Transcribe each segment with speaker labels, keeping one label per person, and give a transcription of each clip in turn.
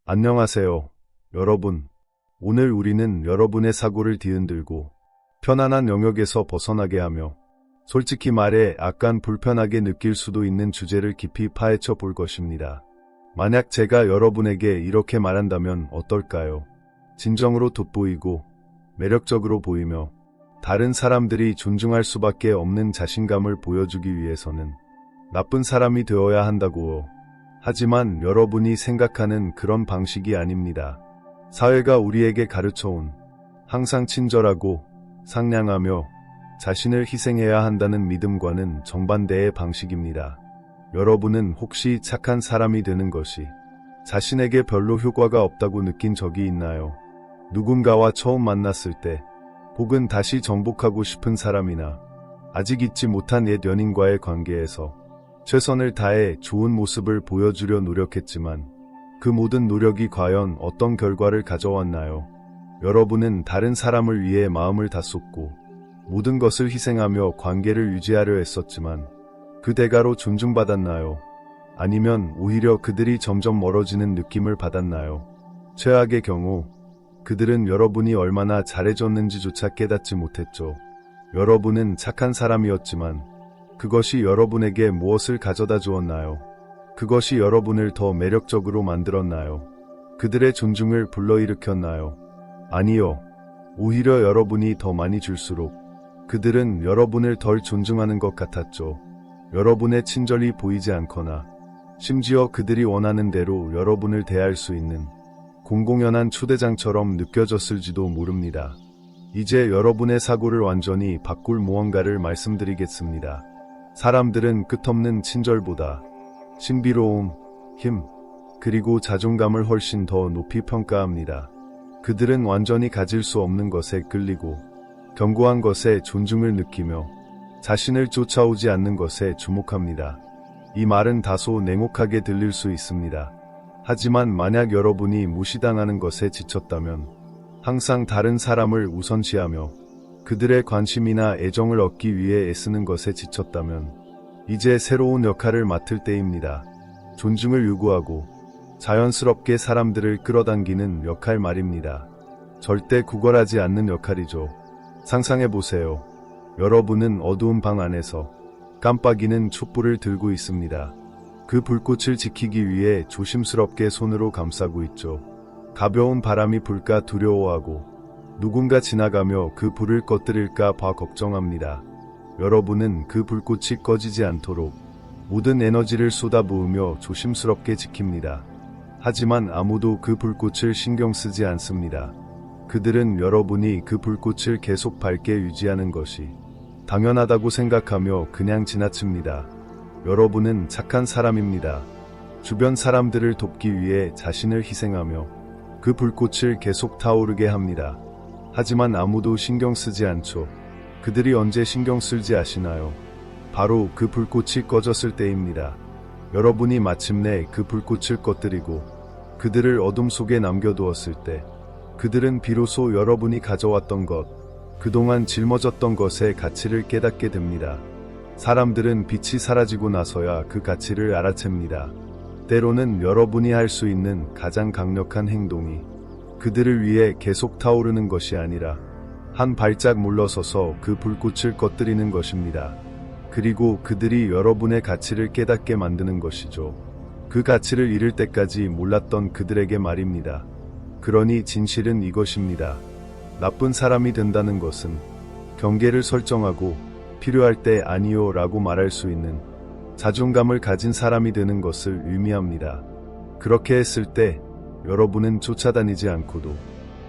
Speaker 1: 안녕하세요, 여러분. 오늘 우리는 여러분의 사고를 뒤흔들고 편안한 영역에서 벗어나게 하며 솔직히 말해 약간 불편하게 느낄 수도 있는 주제를 깊이 파헤쳐 볼 것입니다. 만약 제가 여러분에게 이렇게 말한다면 어떨까요? 진정으로 돋보이고 매력적으로 보이며 다른 사람들이 존중할 수밖에 없는 자신감을 보여주기 위해서는 나쁜 사람이 되어야 한다고요. 하지만 여러분이 생각하는 그런 방식이 아닙니다. 사회가 우리에게 가르쳐온 항상 친절하고 상냥하며 자신을 희생해야 한다는 믿음과는 정반대의 방식입니다. 여러분은 혹시 착한 사람이 되는 것이 자신에게 별로 효과가 없다고 느낀 적이 있나요? 누군가와 처음 만났을 때, 혹은 다시 정복하고 싶은 사람이나 아직 잊지 못한 옛 연인과의 관계에서 최선을 다해 좋은 모습을 보여주려 노력했지만 그 모든 노력이 과연 어떤 결과를 가져왔나요? 여러분은 다른 사람을 위해 마음을 다 쏟고 모든 것을 희생하며 관계를 유지하려 했었지만 그 대가로 존중받았나요? 아니면 오히려 그들이 점점 멀어지는 느낌을 받았나요? 최악의 경우 그들은 여러분이 얼마나 잘해줬는지조차 깨닫지 못했죠. 여러분은 착한 사람이었지만 그것이 여러분에게 무엇을 가져다 주었나요? 그것이 여러분을 더 매력적으로 만들었나요? 그들의 존중을 불러일으켰나요? 아니요. 오히려 여러분이 더 많이 줄수록 그들은 여러분을 덜 존중하는 것 같았죠. 여러분의 친절이 보이지 않거나 심지어 그들이 원하는 대로 여러분을 대할 수 있는 공공연한 초대장처럼 느껴졌을지도 모릅니다. 이제 여러분의 사고를 완전히 바꿀 무언가를 말씀드리겠습니다. 사람들은 끝없는 친절보다 신비로움, 힘, 그리고 자존감을 훨씬 더 높이 평가합니다. 그들은 완전히 가질 수 없는 것에 끌리고 견고한 것에 존중을 느끼며 자신을 쫓아오지 않는 것에 주목합니다. 이 말은 다소 냉혹하게 들릴 수 있습니다. 하지만 만약 여러분이 무시당하는 것에 지쳤다면, 항상 다른 사람을 우선시하며 그들의 관심이나 애정을 얻기 위해 애쓰는 것에 지쳤다면, 이제 새로운 역할을 맡을 때입니다. 존중을 요구하고 자연스럽게 사람들을 끌어당기는 역할 말입니다. 절대 구걸하지 않는 역할이죠. 상상해보세요. 여러분은 어두운 방 안에서 깜빡이는 촛불을 들고 있습니다. 그 불꽃을 지키기 위해 조심스럽게 손으로 감싸고 있죠. 가벼운 바람이 불까 두려워하고 누군가 지나가며 그 불을 꺼뜨릴까 봐 걱정합니다. 여러분은 그 불꽃이 꺼지지 않도록 모든 에너지를 쏟아부으며 조심스럽게 지킵니다. 하지만 아무도 그 불꽃을 신경 쓰지 않습니다. 그들은 여러분이 그 불꽃을 계속 밝게 유지하는 것이 당연하다고 생각하며 그냥 지나칩니다. 여러분은 착한 사람입니다. 주변 사람들을 돕기 위해 자신을 희생하며 그 불꽃을 계속 타오르게 합니다. 하지만 아무도 신경 쓰지 않죠. 그들이 언제 신경 쓸지 아시나요? 바로 그 불꽃이 꺼졌을 때입니다. 여러분이 마침내 그 불꽃을 꺼뜨리고 그들을 어둠 속에 남겨두었을 때, 그들은 비로소 여러분이 가져왔던 것, 그동안 짊어졌던 것의 가치를 깨닫게 됩니다. 사람들은 빛이 사라지고 나서야 그 가치를 알아챕니다. 때로는 여러분이 할 수 있는 가장 강력한 행동이 그들을 위해 계속 타오르는 것이 아니라 한 발짝 물러서서 그 불꽃을 꺼뜨리는 것입니다. 그리고 그들이 여러분의 가치를 깨닫게 만드는 것이죠. 그 가치를 잃을 때까지 몰랐던 그들에게 말입니다. 그러니 진실은 이것입니다. 나쁜 사람이 된다는 것은 경계를 설정하고 필요할 때 아니요 라고 말할 수 있는 자존감을 가진 사람이 되는 것을 의미합니다. 그렇게 했을 때 여러분은 쫓아다니지 않고도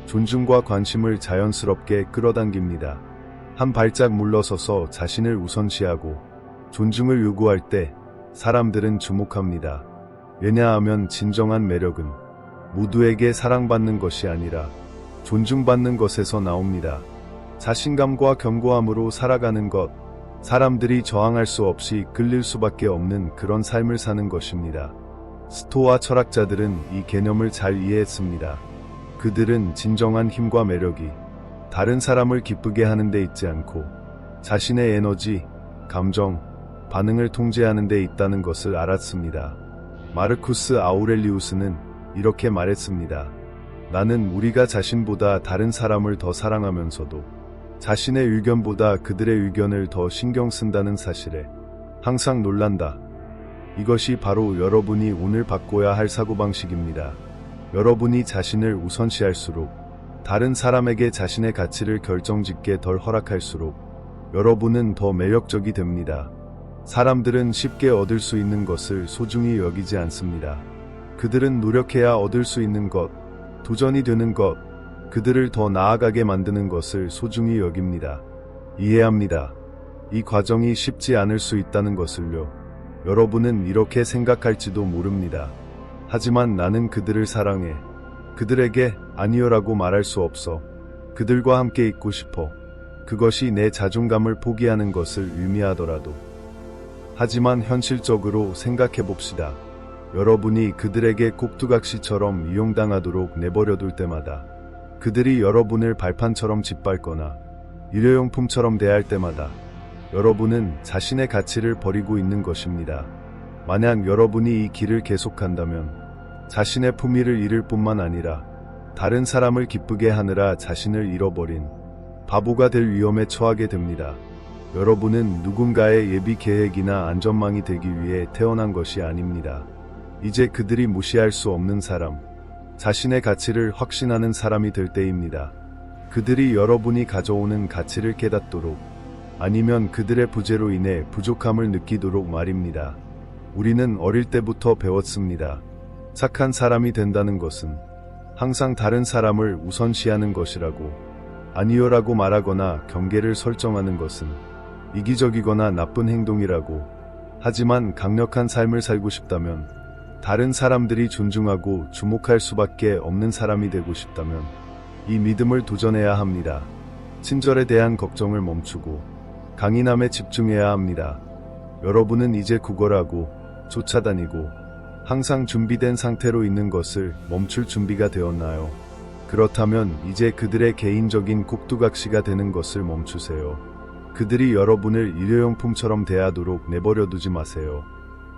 Speaker 1: 존중과 관심을 자연스럽게 끌어당깁니다. 한 발짝 물러서서 자신을 우선시하고 존중을 요구할 때 사람들은 주목합니다. 왜냐하면 진정한 매력은 모두에게 사랑받는 것이 아니라 존중받는 것에서 나옵니다. 자신감과 견고함으로 살아가는 것, 사람들이 저항할 수 없이 끌릴 수밖에 없는 그런 삶을 사는 것입니다. 스토아 철학자들은 이 개념을 잘 이해했습니다. 그들은 진정한 힘과 매력이 다른 사람을 기쁘게 하는 데 있지 않고 자신의 에너지, 감정, 반응을 통제하는 데 있다는 것을 알았습니다. 마르쿠스 아우렐리우스는 이렇게 말했습니다. 나는 우리가 자신보다 다른 사람을 더 사랑하면서도 자신의 의견보다 그들의 의견을 더 신경 쓴다는 사실에 항상 놀란다. 이것이 바로 여러분이 오늘 바꿔야 할 사고방식입니다. 여러분이 자신을 우선시할수록, 다른 사람에게 자신의 가치를 결정짓게 덜 허락할수록 여러분은 더 매력적이 됩니다. 사람들은 쉽게 얻을 수 있는 것을 소중히 여기지 않습니다. 그들은 노력해야 얻을 수 있는 것, 도전이 되는 것, 그들을 더 나아가게 만드는 것을 소중히 여깁니다. 이해합니다. 이 과정이 쉽지 않을 수 있다는 것을요. 여러분은 이렇게 생각할지도 모릅니다. 하지만 나는 그들을 사랑해. 그들에게 아니요라고 말할 수 없어. 그들과 함께 있고 싶어. 그것이 내 자존감을 포기하는 것을 의미하더라도. 하지만 현실적으로 생각해봅시다. 여러분이 그들에게 꼭두각시처럼 이용당하도록 내버려둘 때마다, 그들이 여러분을 발판처럼 짓밟거나 일회용품처럼 대할 때마다 여러분은 자신의 가치를 버리고 있는 것입니다. 만약 여러분이 이 길을 계속한다면 자신의 품위를 잃을 뿐만 아니라 다른 사람을 기쁘게 하느라 자신을 잃어버린 바보가 될 위험에 처하게 됩니다. 여러분은 누군가의 예비 계획이나 안전망이 되기 위해 태어난 것이 아닙니다. 이제 그들이 무시할 수 없는 사람, 자신의 가치를 확신하는 사람이 될 때입니다. 그들이 여러분이 가져오는 가치를 깨닫도록, 아니면 그들의 부재로 인해 부족함을 느끼도록 말입니다. 우리는 어릴 때부터 배웠습니다. 착한 사람이 된다는 것은 항상 다른 사람을 우선시하는 것이라고, 아니요라고 말하거나 경계를 설정하는 것은 이기적이거나 나쁜 행동이라고. 하지만 강력한 삶을 살고 싶다면, 다른 사람들이 존중하고 주목할 수밖에 없는 사람이 되고 싶다면 이 믿음을 도전해야 합니다. 친절에 대한 걱정을 멈추고 강인함에 집중해야 합니다. 여러분은 이제 구걸하고 쫓아다니고 항상 준비된 상태로 있는 것을 멈출 준비가 되었나요? 그렇다면 이제 그들의 개인적인 꼭두각시가 되는 것을 멈추세요. 그들이 여러분을 일회용품처럼 대하도록 내버려두지 마세요.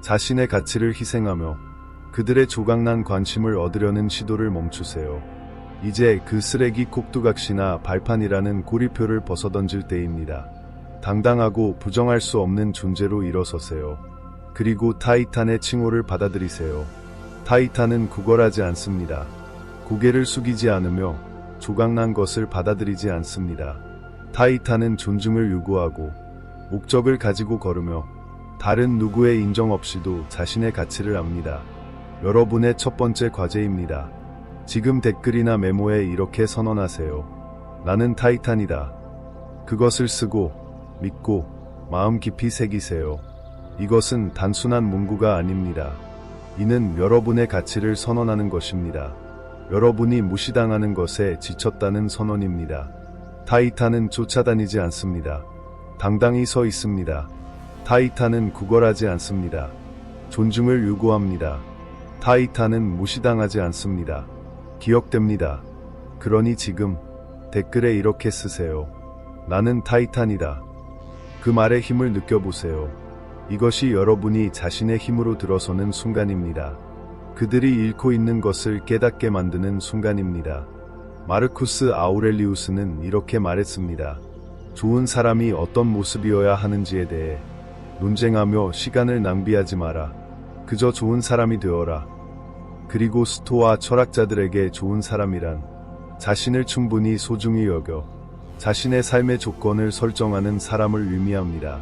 Speaker 1: 자신의 가치를 희생하며 그들의 조각난 관심을 얻으려는 시도를 멈추세요. 이제 그 쓰레기 꼭두각시나 발판이라는 고리표를 벗어던질 때입니다. 당당하고 부정할 수 없는 존재로 일어서세요. 그리고 타이탄의 칭호를 받아들이세요. 타이탄은 구걸하지 않습니다. 고개를 숙이지 않으며 조각난 것을 받아들이지 않습니다. 타이탄은 존중을 요구하고 목적을 가지고 걸으며 다른 누구의 인정 없이도 자신의 가치를 압니다. 여러분의 첫 번째 과제입니다. 지금 댓글이나 메모에 이렇게 선언하세요. 나는 타이탄이다. 그것을 쓰고, 믿고, 마음 깊이 새기세요. 이것은 단순한 문구가 아닙니다. 이는 여러분의 가치를 선언하는 것입니다. 여러분이 무시당하는 것에 지쳤다는 선언입니다. 타이탄은 쫓아다니지 않습니다. 당당히 서 있습니다. 타이탄은 구걸하지 않습니다. 존중을 요구합니다. 타이탄은 무시당하지 않습니다. 기억됩니다. 그러니 지금 댓글에 이렇게 쓰세요. 나는 타이탄이다. 그 말의 힘을 느껴보세요. 이것이 여러분이 자신의 힘으로 들어서는 순간입니다. 그들이 잃고 있는 것을 깨닫게 만드는 순간입니다. 마르쿠스 아우렐리우스는 이렇게 말했습니다. 좋은 사람이 어떤 모습이어야 하는지에 대해 논쟁하며 시간을 낭비하지 마라. 그저 좋은 사람이 되어라. 그리고 스토아 철학자들에게 좋은 사람이란 자신을 충분히 소중히 여겨 자신의 삶의 조건을 설정하는 사람을 의미합니다.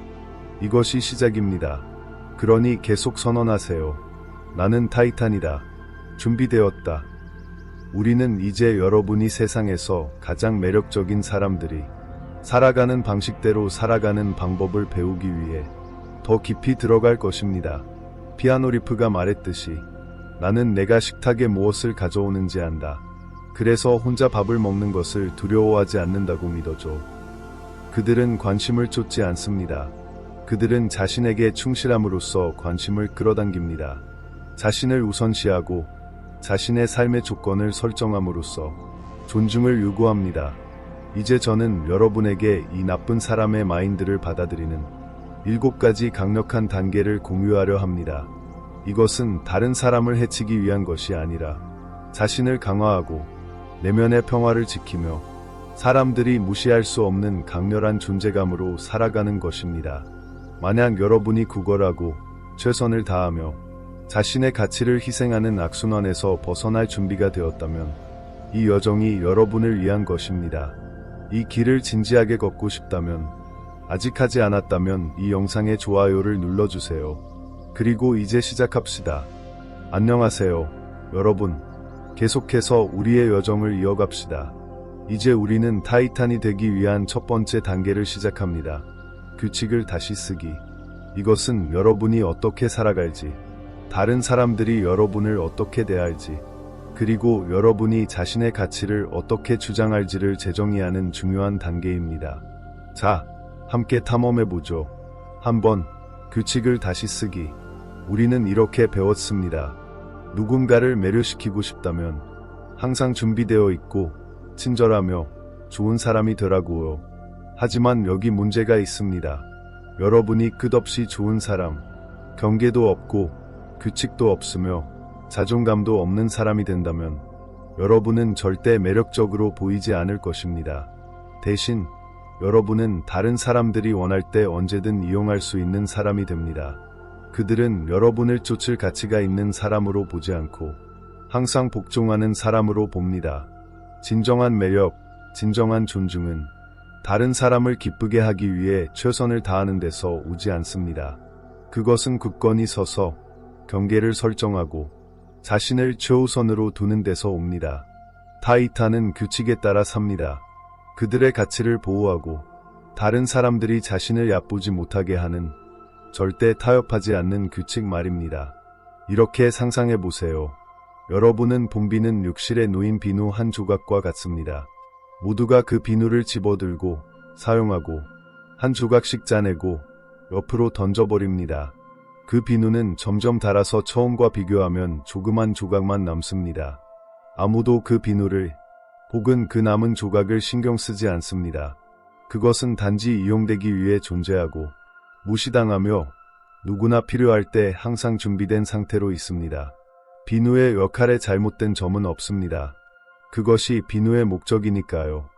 Speaker 1: 이것이 시작입니다. 그러니 계속 선언하세요. 나는 타이탄이다. 준비되었다. 우리는 이제 여러분이 세상에서 가장 매력적인 사람들이 살아가는 방식대로 살아가는 방법을 배우기 위해 더 깊이 들어갈 것입니다. 피아노 리프가 말했듯이 나는 내가 식탁에 무엇을 가져오는지 안다. 그래서 혼자 밥을 먹는 것을 두려워하지 않는다고 믿어줘. 그들은 관심을 쫓지 않습니다. 그들은 자신에게 충실함으로써 관심을 끌어당깁니다. 자신을 우선시하고 자신의 삶의 조건을 설정함으로써 존중을 요구합니다. 이제 저는 여러분에게 이 나쁜 사람의 마인드를 받아들이는 7가지 강력한 단계를 공유하려 합니다. 이것은 다른 사람을 해치기 위한 것이 아니라 자신을 강화하고 내면의 평화를 지키며 사람들이 무시할 수 없는 강렬한 존재감으로 살아가는 것입니다. 만약 여러분이 구걸하고 최선을 다하며 자신의 가치를 희생하는 악순환에서 벗어날 준비가 되었다면 이 여정이 여러분을 위한 것입니다. 이 길을 진지하게 걷고 싶다면, 아직 하지 않았다면 이 영상에 좋아요를 눌러주세요. 그리고 이제 시작합시다. 안녕하세요, 여러분. 계속해서 우리의 여정을 이어갑시다. 이제 우리는 타이탄이 되기 위한 첫 번째 단계를 시작합니다. 규칙을 다시 쓰기. 이것은 여러분이 어떻게 살아갈지, 다른 사람들이 여러분을 어떻게 대할지, 그리고 여러분이 자신의 가치를 어떻게 주장할지를 재정의하는 중요한 단계입니다. 자, 함께 탐험해보죠. 한번, 규칙을 다시 쓰기. 우리는 이렇게 배웠습니다. 누군가를 매료시키고 싶다면 항상 준비되어 있고 친절하며 좋은 사람이 되라고요. 하지만 여기 문제가 있습니다. 여러분이 끝없이 좋은 사람, 경계도 없고 규칙도 없으며 자존감도 없는 사람이 된다면 여러분은 절대 매력적으로 보이지 않을 것입니다. 대신 여러분은 다른 사람들이 원할 때 언제든 이용할 수 있는 사람이 됩니다. 그들은 여러분을 쫓을 가치가 있는 사람으로 보지 않고 항상 복종하는 사람으로 봅니다. 진정한 매력, 진정한 존중은 다른 사람을 기쁘게 하기 위해 최선을 다하는 데서 오지 않습니다. 그것은 굳건히 서서 경계를 설정하고 자신을 최우선으로 두는 데서 옵니다. 타이탄은 규칙에 따라 삽니다. 그들의 가치를 보호하고 다른 사람들이 자신을 얕보지 못하게 하는, 절대 타협하지 않는 규칙 말입니다. 이렇게 상상해보세요. 여러분은 봄비는 욕실에 놓인 비누 한 조각과 같습니다. 모두가 그 비누를 집어들고 사용하고 한 조각씩 짜내고 옆으로 던져버립니다. 그 비누는 점점 닳아서 처음과 비교하면 조그만 조각만 남습니다. 아무도 그 비누를 혹은 그 남은 조각을 신경 쓰지 않습니다. 그것은 단지 이용되기 위해 존재하고 무시당하며 누구나 필요할 때 항상 준비된 상태로 있습니다. 비누의 역할에 잘못된 점은 없습니다. 그것이 비누의 목적이니까요.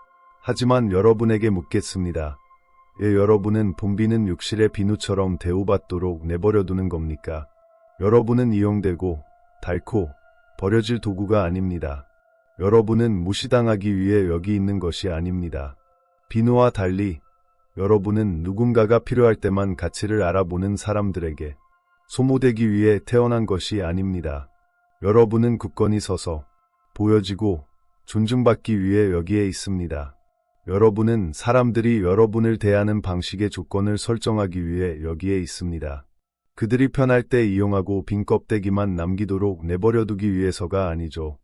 Speaker 1: 하지만 여러분에게 묻겠습니다. 왜 여러분은 봄비는 욕실의 비누처럼 대우받도록 내버려두는 겁니까? 여러분은 이용되고 닳고 버려질 도구가 아닙니다. 여러분은 무시당하기 위해 여기 있는 것이 아닙니다. 비누와 달리 여러분은 누군가가 필요할 때만 가치를 알아보는 사람들에게 소모되기 위해 태어난 것이 아닙니다. 여러분은 굳건히 서서 보여지고 존중받기 위해 여기에 있습니다. 여러분은 사람들이 여러분을 대하는 방식의 조건을 설정하기 위해 여기에 있습니다. 그들이 편할 때 이용하고 빈 껍데기만 남기도록 내버려두기 위해서가 아니죠.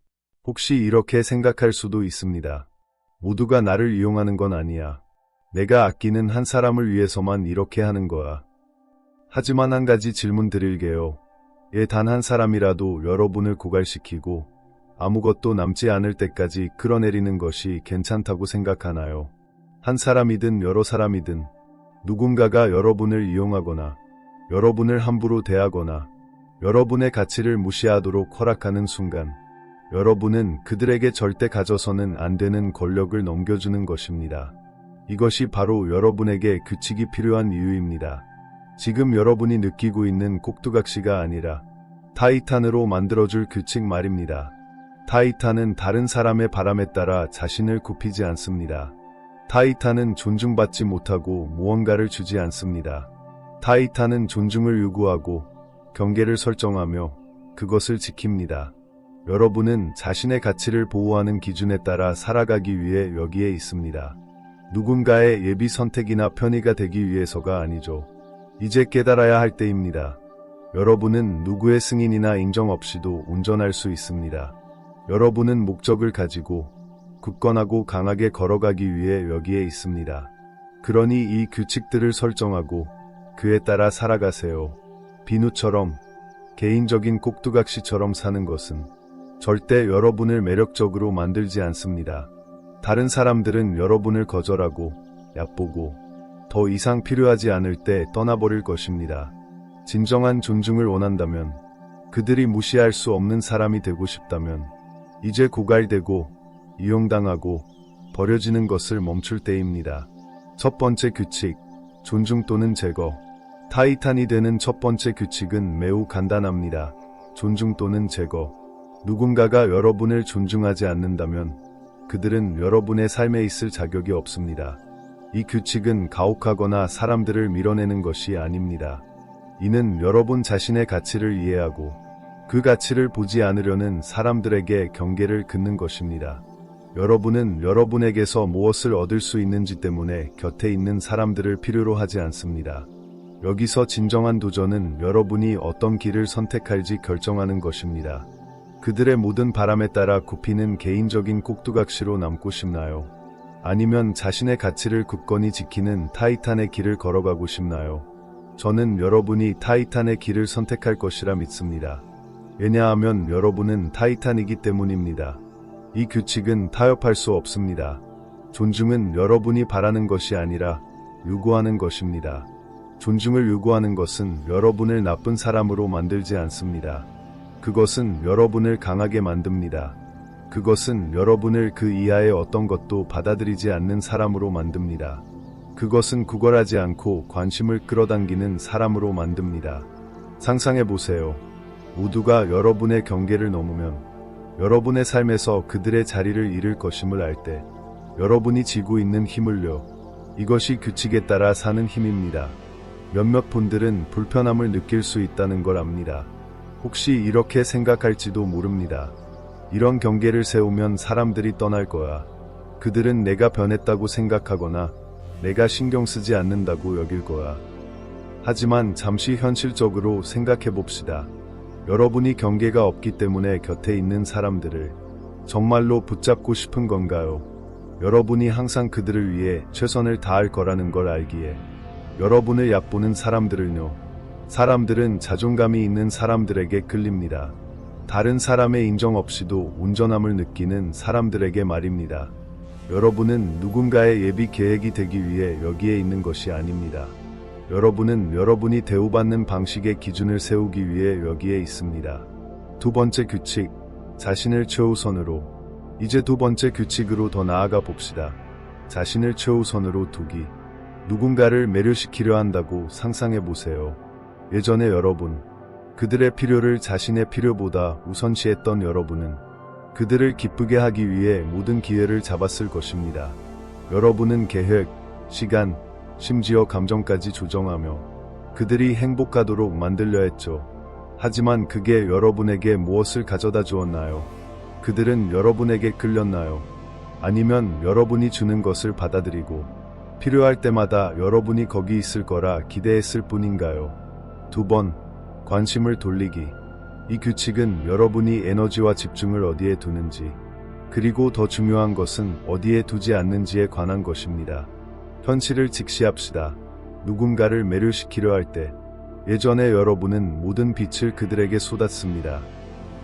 Speaker 1: 혹시 이렇게 생각할 수도 있습니다. 모두가 나를 이용하는 건 아니야. 내가 아끼는 한 사람을 위해서만 이렇게 하는 거야. 하지만 한 가지 질문 드릴게요. 단 한 사람이라도 여러분을 고갈시키고 아무것도 남지 않을 때까지 끌어내리는 것이 괜찮다고 생각하나요? 한 사람이든 여러 사람이든 누군가가 여러분을 이용하거나 여러분을 함부로 대하거나 여러분의 가치를 무시하도록 허락하는 순간 여러분은 그들에게 절대 가져서는 안 되는 권력을 넘겨주는 것입니다. 이것이 바로 여러분에게 규칙이 필요한 이유입니다. 지금 여러분이 느끼고 있는 꼭두각시가 아니라 타이탄으로 만들어줄 규칙 말입니다. 타이탄은 다른 사람의 바람에 따라 자신을 굽히지 않습니다. 타이탄은 존중받지 못하고 무언가를 주지 않습니다. 타이탄은 존중을 요구하고 경계를 설정하며 그것을 지킵니다. 여러분은 자신의 가치를 보호하는 기준에 따라 살아가기 위해 여기에 있습니다. 누군가의 예비 선택이나 편의가 되기 위해서가 아니죠. 이제 깨달아야 할 때입니다. 여러분은 누구의 승인이나 인정 없이도 운전할 수 있습니다. 여러분은 목적을 가지고 굳건하고 강하게 걸어가기 위해 여기에 있습니다. 그러니 이 규칙들을 설정하고 그에 따라 살아가세요. 비누처럼, 개인적인 꼭두각시처럼 사는 것은 절대 여러분을 매력적으로 만들지 않습니다. 다른 사람들은 여러분을 거절하고 얕보고 더 이상 필요하지 않을 때 떠나버릴 것입니다. 진정한 존중을 원한다면, 그들이 무시할 수 없는 사람이 되고 싶다면 이제 고갈되고 이용당하고 버려지는 것을 멈출 때입니다. 첫 번째 규칙, 존중 또는 제거. 타이탄이 되는 첫 번째 규칙은 매우 간단합니다. 존중 또는 제거. 누군가가 여러분을 존중하지 않는다면 그들은 여러분의 삶에 있을 자격이 없습니다. 이 규칙은 가혹하거나 사람들을 밀어내는 것이 아닙니다. 이는 여러분 자신의 가치를 이해하고 그 가치를 보지 않으려는 사람들에게 경계를 긋는 것입니다. 여러분은 여러분에게서 무엇을 얻을 수 있는지 때문에 곁에 있는 사람들을 필요로 하지 않습니다. 여기서 진정한 도전은 여러분이 어떤 길을 선택할지 결정하는 것입니다. 그들의 모든 바람에 따라 굽히는 개인적인 꼭두각시로 남고 싶나요? 아니면 자신의 가치를 굳건히 지키는 타이탄의 길을 걸어가고 싶나요? 저는 여러분이 타이탄의 길을 선택할 것이라 믿습니다. 왜냐하면 여러분은 타이탄이기 때문입니다. 이 규칙은 타협할 수 없습니다. 존중은 여러분이 바라는 것이 아니라 요구하는 것입니다. 존중을 요구하는 것은 여러분을 나쁜 사람으로 만들지 않습니다. 그것은 여러분을 강하게 만듭니다. 그것은 여러분을 그 이하의 어떤 것도 받아들이지 않는 사람으로 만듭니다. 그것은 구걸하지 않고 관심을 끌어당기는 사람으로 만듭니다. 상상해보세요. 모두가 여러분의 경계를 넘으면 여러분의 삶에서 그들의 자리를 잃을 것임을 알 때 여러분이 지고 있는 힘을요. 이것이 규칙에 따라 사는 힘입니다. 몇몇 분들은 불편함을 느낄 수 있다는 걸 압니다. 혹시 이렇게 생각할지도 모릅니다. 이런 경계를 세우면 사람들이 떠날 거야. 그들은 내가 변했다고 생각하거나 내가 신경 쓰지 않는다고 여길 거야. 하지만 잠시 현실적으로 생각해 봅시다. 여러분이 경계가 없기 때문에 곁에 있는 사람들을 정말로 붙잡고 싶은 건가요? 여러분이 항상 그들을 위해 최선을 다할 거라는 걸 알기에 여러분을 얕보는 사람들을요. 사람들은 자존감이 있는 사람들에게 끌립니다. 다른 사람의 인정 없이도 온전함을 느끼는 사람들에게 말입니다. 여러분은 누군가의 예비 계획이 되기 위해 여기에 있는 것이 아닙니다. 여러분은 여러분이 대우받는 방식의 기준을 세우기 위해 여기에 있습니다. 두 번째 규칙, 자신을 최우선으로. 이제 두 번째 규칙으로 더 나아가 봅시다. 자신을 최우선으로 두기. 누군가를 매료시키려 한다고 상상해 보세요. 예전에 여러분, 그들의 필요를 자신의 필요보다 우선시했던 여러분은 그들을 기쁘게 하기 위해 모든 기회를 잡았을 것입니다. 여러분은 계획, 시간, 심지어 감정까지 조정하며 그들이 행복하도록 만들려 했죠. 하지만 그게 여러분에게 무엇을 가져다 주었나요? 그들은 여러분에게 끌렸나요? 아니면 여러분이 주는 것을 받아들이고 필요할 때마다 여러분이 거기 있을 거라 기대했을 뿐인가요? 두 번, 관심을 돌리기. 이 규칙은 여러분이 에너지와 집중을 어디에 두는지, 그리고 더 중요한 것은 어디에 두지 않는지에 관한 것입니다. 현실을 직시합시다. 누군가를 매료시키려 할 때, 예전에 여러분은 모든 빛을 그들에게 쏟았습니다.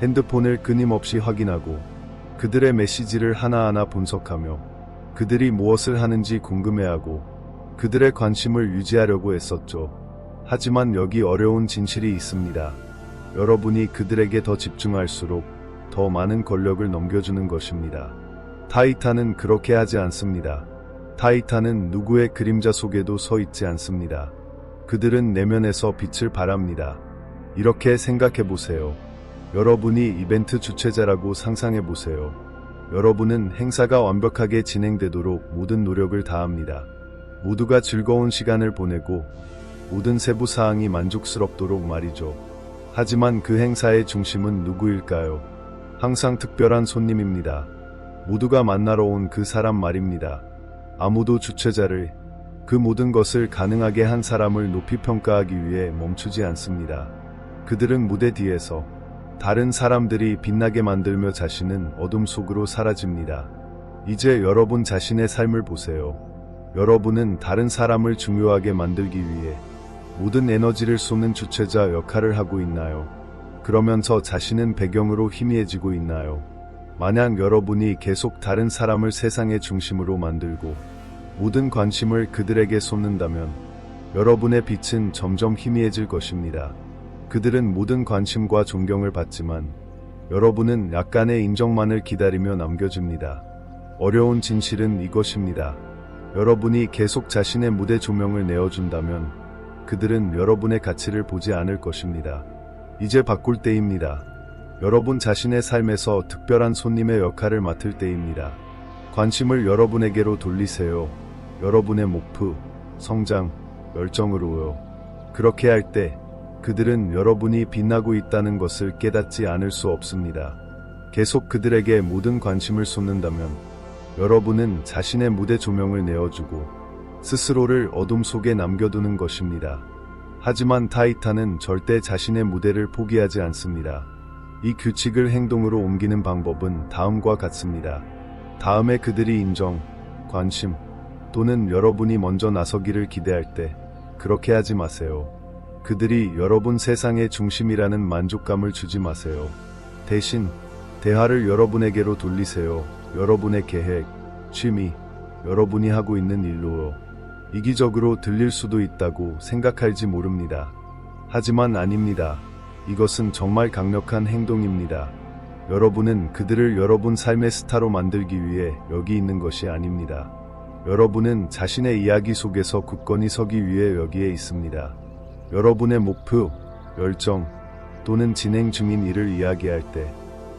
Speaker 1: 핸드폰을 끊임없이 확인하고, 그들의 메시지를 하나하나 분석하며, 그들이 무엇을 하는지 궁금해하고, 그들의 관심을 유지하려고 했었죠. 하지만 여기 어려운 진실이 있습니다. 여러분이 그들에게 더 집중할수록 더 많은 권력을 넘겨주는 것입니다. 타이탄은 그렇게 하지 않습니다. 타이탄은 누구의 그림자 속에도 서 있지 않습니다. 그들은 내면에서 빛을 발합니다. 이렇게 생각해 보세요. 여러분이 이벤트 주최자라고 상상해 보세요. 여러분은 행사가 완벽하게 진행되도록 모든 노력을 다합니다. 모두가 즐거운 시간을 보내고 모든 세부 사항이 만족스럽도록 말이죠. 하지만 그 행사의 중심은 누구일까요? 항상 특별한 손님입니다. 모두가 만나러 온 그 사람 말입니다. 아무도 주최자를, 그 모든 것을 가능하게 한 사람을 높이 평가하기 위해 멈추지 않습니다. 그들은 무대 뒤에서 다른 사람들이 빛나게 만들며 자신은 어둠 속으로 사라집니다. 이제 여러분 자신의 삶을 보세요. 여러분은 다른 사람을 중요하게 만들기 위해 모든 에너지를 쏟는 주체자 역할을 하고 있나요? 그러면서 자신은 배경으로 희미해지고 있나요? 만약 여러분이 계속 다른 사람을 세상의 중심으로 만들고 모든 관심을 그들에게 쏟는다면 여러분의 빛은 점점 희미해질 것입니다. 그들은 모든 관심과 존경을 받지만 여러분은 약간의 인정만을 기다리며 남겨줍니다. 어려운 진실은 이것입니다. 여러분이 계속 자신의 무대 조명을 내어준다면 그들은 여러분의 가치를 보지 않을 것입니다. 이제 바꿀 때입니다. 여러분 자신의 삶에서 특별한 손님의 역할을 맡을 때입니다. 관심을 여러분에게로 돌리세요. 여러분의 목표, 성장, 열정으로요. 그렇게 할 때 그들은 여러분이 빛나고 있다는 것을 깨닫지 않을 수 없습니다. 계속 그들에게 모든 관심을 쏟는다면 여러분은 자신의 무대 조명을 내어주고 스스로를 어둠 속에 남겨두는 것입니다. 하지만 타이탄은 절대 자신의 무대를 포기하지 않습니다. 이 규칙을 행동으로 옮기는 방법은 다음과 같습니다. 다음에 그들이 인정, 관심 또는 여러분이 먼저 나서기를 기대할 때 그렇게 하지 마세요. 그들이 여러분 세상의 중심이라는 만족감을 주지 마세요. 대신 대화를 여러분에게로 돌리세요. 여러분의 계획, 취미, 여러분이 하고 있는 일로요. 이기적으로 들릴 수도 있다고 생각할지 모릅니다. 하지만 아닙니다. 이것은 정말 강력한 행동입니다. 여러분은 그들을 여러분 삶의 스타로 만들기 위해 여기 있는 것이 아닙니다. 여러분은 자신의 이야기 속에서 굳건히 서기 위해 여기에 있습니다. 여러분의 목표, 열정 또는 진행 중인 일을 이야기할 때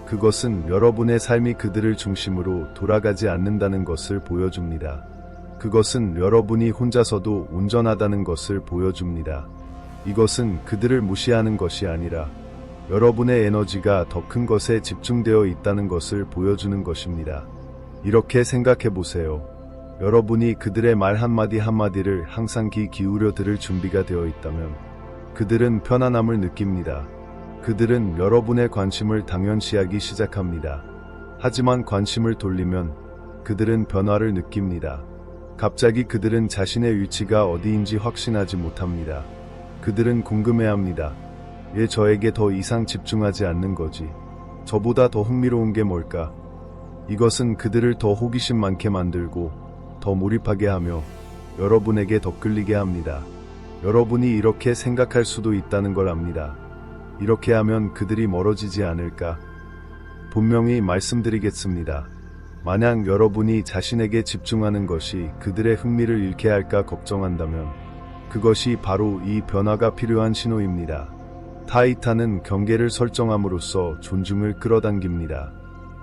Speaker 1: 그것은 여러분의 삶이 그들을 중심으로 돌아가지 않는다는 것을 보여줍니다. 그것은 여러분이 혼자서도 온전하다는 것을 보여줍니다. 이것은 그들을 무시하는 것이 아니라 여러분의 에너지가 더 큰 것에 집중되어 있다는 것을 보여주는 것입니다. 이렇게 생각해 보세요. 여러분이 그들의 말 한마디 한마디를 항상 귀 기울여 들을 준비가 되어 있다면 그들은 편안함을 느낍니다. 그들은 여러분의 관심을 당연시하기 시작합니다. 하지만 관심을 돌리면 그들은 변화를 느낍니다. 갑자기 그들은 자신의 위치가 어디인지 확신하지 못합니다. 그들은 궁금해합니다. 왜 저에게 더 이상 집중하지 않는 거지? 저보다 더 흥미로운 게 뭘까? 이것은 그들을 더 호기심 많게 만들고 더 몰입하게 하며 여러분에게 더 끌리게 합니다. 여러분이 이렇게 생각할 수도 있다는 걸 압니다. 이렇게 하면 그들이 멀어지지 않을까? 분명히 말씀드리겠습니다. 만약 여러분이 자신에게 집중하는 것이 그들의 흥미를 잃게 할까 걱정한다면 그것이 바로 이 변화가 필요한 신호입니다. 타이탄은 경계를 설정함으로써 존중을 끌어당깁니다.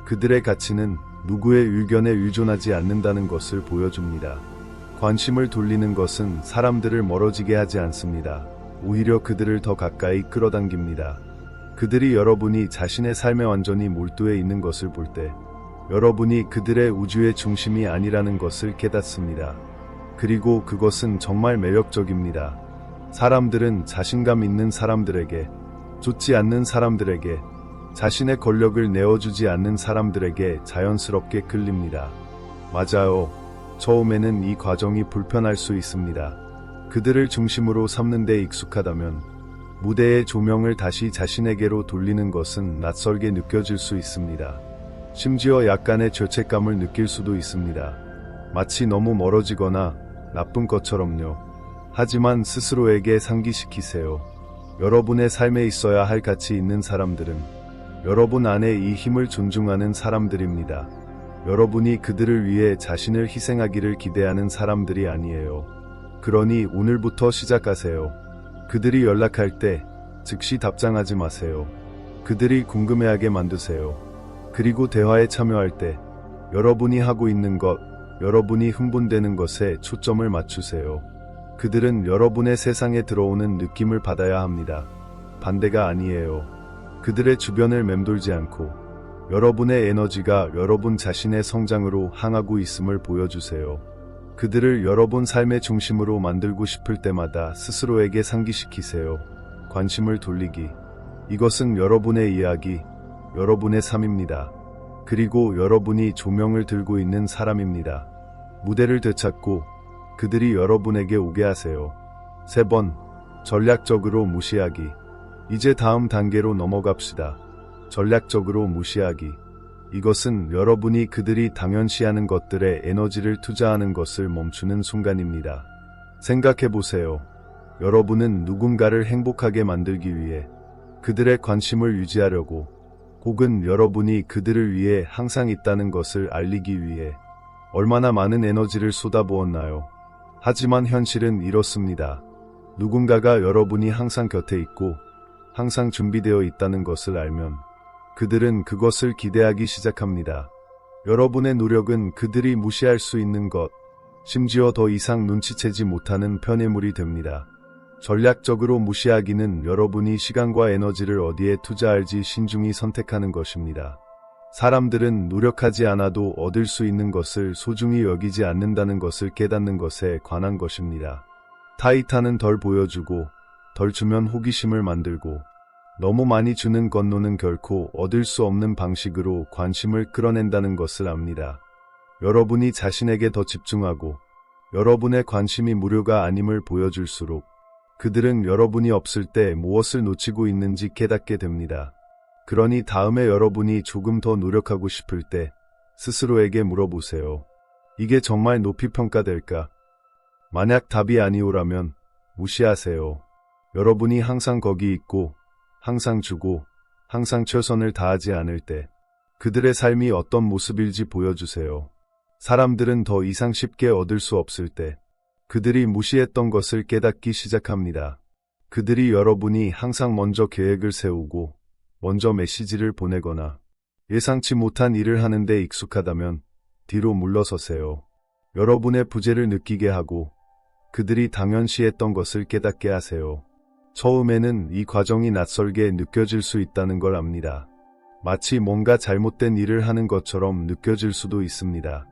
Speaker 1: 그들의 가치는 누구의 의견에 의존하지 않는다는 것을 보여줍니다. 관심을 돌리는 것은 사람들을 멀어지게 하지 않습니다. 오히려 그들을 더 가까이 끌어당깁니다. 그들이 여러분이 자신의 삶에 완전히 몰두해 있는 것을 볼 때 여러분이 그들의 우주의 중심이 아니라는 것을 깨닫습니다. 그리고 그것은 정말 매력적입니다. 사람들은 자신감 있는 사람들에게, 좋지 않는 사람들에게, 자신의 권력을 내어주지 않는 사람들에게 자연스럽게 끌립니다. 맞아요. 처음에는 이 과정이 불편할 수 있습니다. 그들을 중심으로 삼는 데 익숙하다면 무대의 조명을 다시 자신에게로 돌리는 것은 낯설게 느껴질 수 있습니다. 심지어 약간의 죄책감을 느낄 수도 있습니다. 마치 너무 멀어지거나 나쁜 것처럼요. 하지만 스스로에게 상기시키세요. 여러분의 삶에 있어야 할 가치 있는 사람들은 여러분 안에 이 힘을 존중하는 사람들입니다. 여러분이 그들을 위해 자신을 희생하기를 기대하는 사람들이 아니에요. 그러니 오늘부터 시작하세요. 그들이 연락할 때 즉시 답장하지 마세요. 그들이 궁금해하게 만드세요. 그리고 대화에 참여할 때 여러분이 하고 있는 것, 여러분이 흥분되는 것에 초점을 맞추세요. 그들은 여러분의 세상에 들어오는 느낌을 받아야 합니다. 반대가 아니에요. 그들의 주변을 맴돌지 않고 여러분의 에너지가 여러분 자신의 성장으로 향하고 있음을 보여주세요. 그들을 여러분 삶의 중심으로 만들고 싶을 때마다 스스로에게 상기시키세요. 관심을 돌리기. 이것은 여러분의 이야기, 여러분의 삶입니다. 그리고 여러분이 조명을 들고 있는 사람입니다. 무대를 되찾고 그들이 여러분에게 오게 하세요. 3번, 전략적으로 무시하기. 이제 다음 단계로 넘어갑시다. 전략적으로 무시하기. 이것은 여러분이 그들이 당연시하는 것들에 에너지를 투자하는 것을 멈추는 순간입니다. 생각해보세요. 여러분은 누군가를 행복하게 만들기 위해 그들의 관심을 유지하려고 혹은 여러분이 그들을 위해 항상 있다는 것을 알리기 위해 얼마나 많은 에너지를 쏟아부었나요? 하지만 현실은 이렇습니다. 누군가가 여러분이 항상 곁에 있고 항상 준비되어 있다는 것을 알면 그들은 그것을 기대하기 시작합니다. 여러분의 노력은 그들이 무시할 수 있는 것, 심지어 더 이상 눈치채지 못하는 편애물이 됩니다. 전략적으로 무시하기는 여러분이 시간과 에너지를 어디에 투자할지 신중히 선택하는 것입니다. 사람들은 노력하지 않아도 얻을 수 있는 것을 소중히 여기지 않는다는 것을 깨닫는 것에 관한 것입니다. 타이탄은 덜 보여주고 덜 주면 호기심을 만들고 너무 많이 주는 건노는 결코 얻을 수 없는 방식으로 관심을 끌어낸다는 것을 압니다. 여러분이 자신에게 더 집중하고 여러분의 관심이 무료가 아님을 보여줄수록 그들은 여러분이 없을 때 무엇을 놓치고 있는지 깨닫게 됩니다. 그러니 다음에 여러분이 조금 더 노력하고 싶을 때 스스로에게 물어보세요. 이게 정말 높이 평가될까? 만약 답이 아니오라면 무시하세요. 여러분이 항상 거기 있고 항상 주고 항상 최선을 다하지 않을 때 그들의 삶이 어떤 모습일지 보여주세요. 사람들은 더 이상 쉽게 얻을 수 없을 때 그들이 무시했던 것을 깨닫기 시작합니다. 그들이 여러분이 항상 먼저 계획을 세우고 먼저 메시지를 보내거나 예상치 못한 일을 하는데 익숙하다면 뒤로 물러서세요. 여러분의 부재를 느끼게 하고 그들이 당연시했던 것을 깨닫게 하세요. 처음에는 이 과정이 낯설게 느껴질 수 있다는 걸 압니다. 마치 뭔가 잘못된 일을 하는 것처럼 느껴질 수도 있습니다.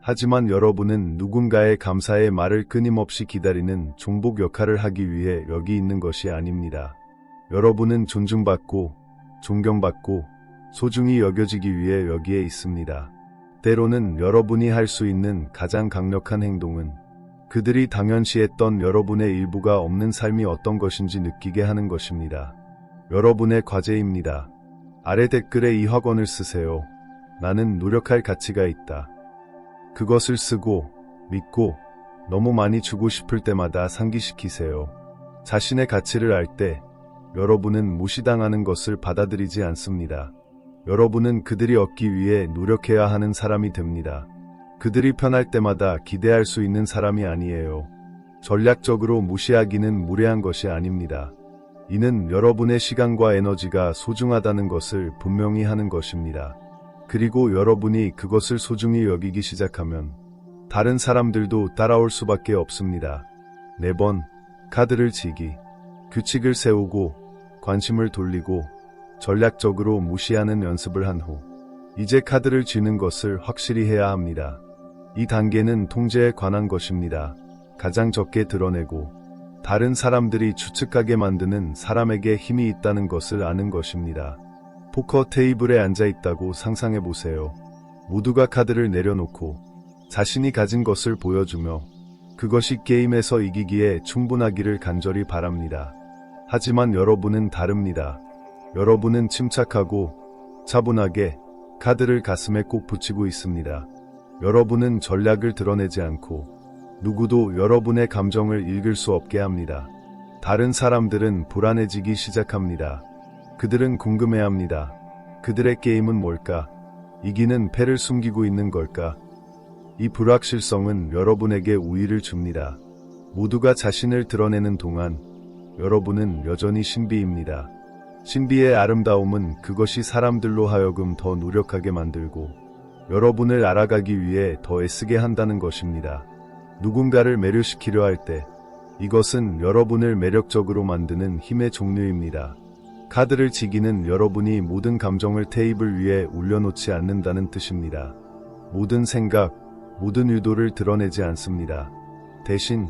Speaker 1: 하지만 여러분은 누군가의 감사의 말을 끊임없이 기다리는 종복 역할을 하기 위해 여기 있는 것이 아닙니다. 여러분은 존중받고 존경받고 소중히 여겨지기 위해 여기에 있습니다. 때로는 여러분이 할 수 있는 가장 강력한 행동은 그들이 당연시했던 여러분의 일부가 없는 삶이 어떤 것인지 느끼게 하는 것입니다. 여러분의 과제입니다. 아래 댓글에 이 확언을 쓰세요. 나는 노력할 가치가 있다. 그것을 쓰고 믿고 너무 많이 주고 싶을 때마다 상기시키세요. 자신의 가치를 알 때 여러분은 무시당하는 것을 받아들이지 않습니다. 여러분은 그들이 얻기 위해 노력해야 하는 사람이 됩니다. 그들이 편할 때마다 기대할 수 있는 사람이 아니에요. 전략적으로 무시하기는 무례한 것이 아닙니다. 이는 여러분의 시간과 에너지가 소중하다는 것을 분명히 하는 것입니다. 그리고 여러분이 그것을 소중히 여기기 시작하면 다른 사람들도 따라올 수밖에 없습니다. 4번, 카드를 치기. 규칙을 세우고 관심을 돌리고 전략적으로 무시하는 연습을 한 후 이제 카드를 쥐는 것을 확실히 해야 합니다. 이 단계는 통제에 관한 것입니다. 가장 적게 드러내고 다른 사람들이 추측하게 만드는 사람에게 힘이 있다는 것을 아는 것입니다. 포커 테이블에 앉아 있다고 상상해 보세요. 모두가 카드를 내려놓고 자신이 가진 것을 보여주며 그것이 게임에서 이기기에 충분하기를 간절히 바랍니다. 하지만 여러분은 다릅니다. 여러분은 침착하고 차분하게 카드를 가슴에 꼭 붙이고 있습니다. 여러분은 전략을 드러내지 않고 누구도 여러분의 감정을 읽을 수 없게 합니다. 다른 사람들은 불안해지기 시작합니다. 그들은 궁금해합니다. 그들의 게임은 뭘까? 이기는 패를 숨기고 있는 걸까? 이 불확실성은 여러분에게 우위를 줍니다. 모두가 자신을 드러내는 동안 여러분은 여전히 신비입니다. 신비의 아름다움은 그것이 사람들로 하여금 더 노력하게 만들고 여러분을 알아가기 위해 더 애쓰게 한다는 것입니다. 누군가를 매료시키려 할 때 이것은 여러분을 매력적으로 만드는 힘의 종류입니다. 카드를 지기는 여러분이 모든 감정을 테이블 위에 올려놓지 않는다는 뜻입니다. 모든 생각, 모든 의도를 드러내지 않습니다. 대신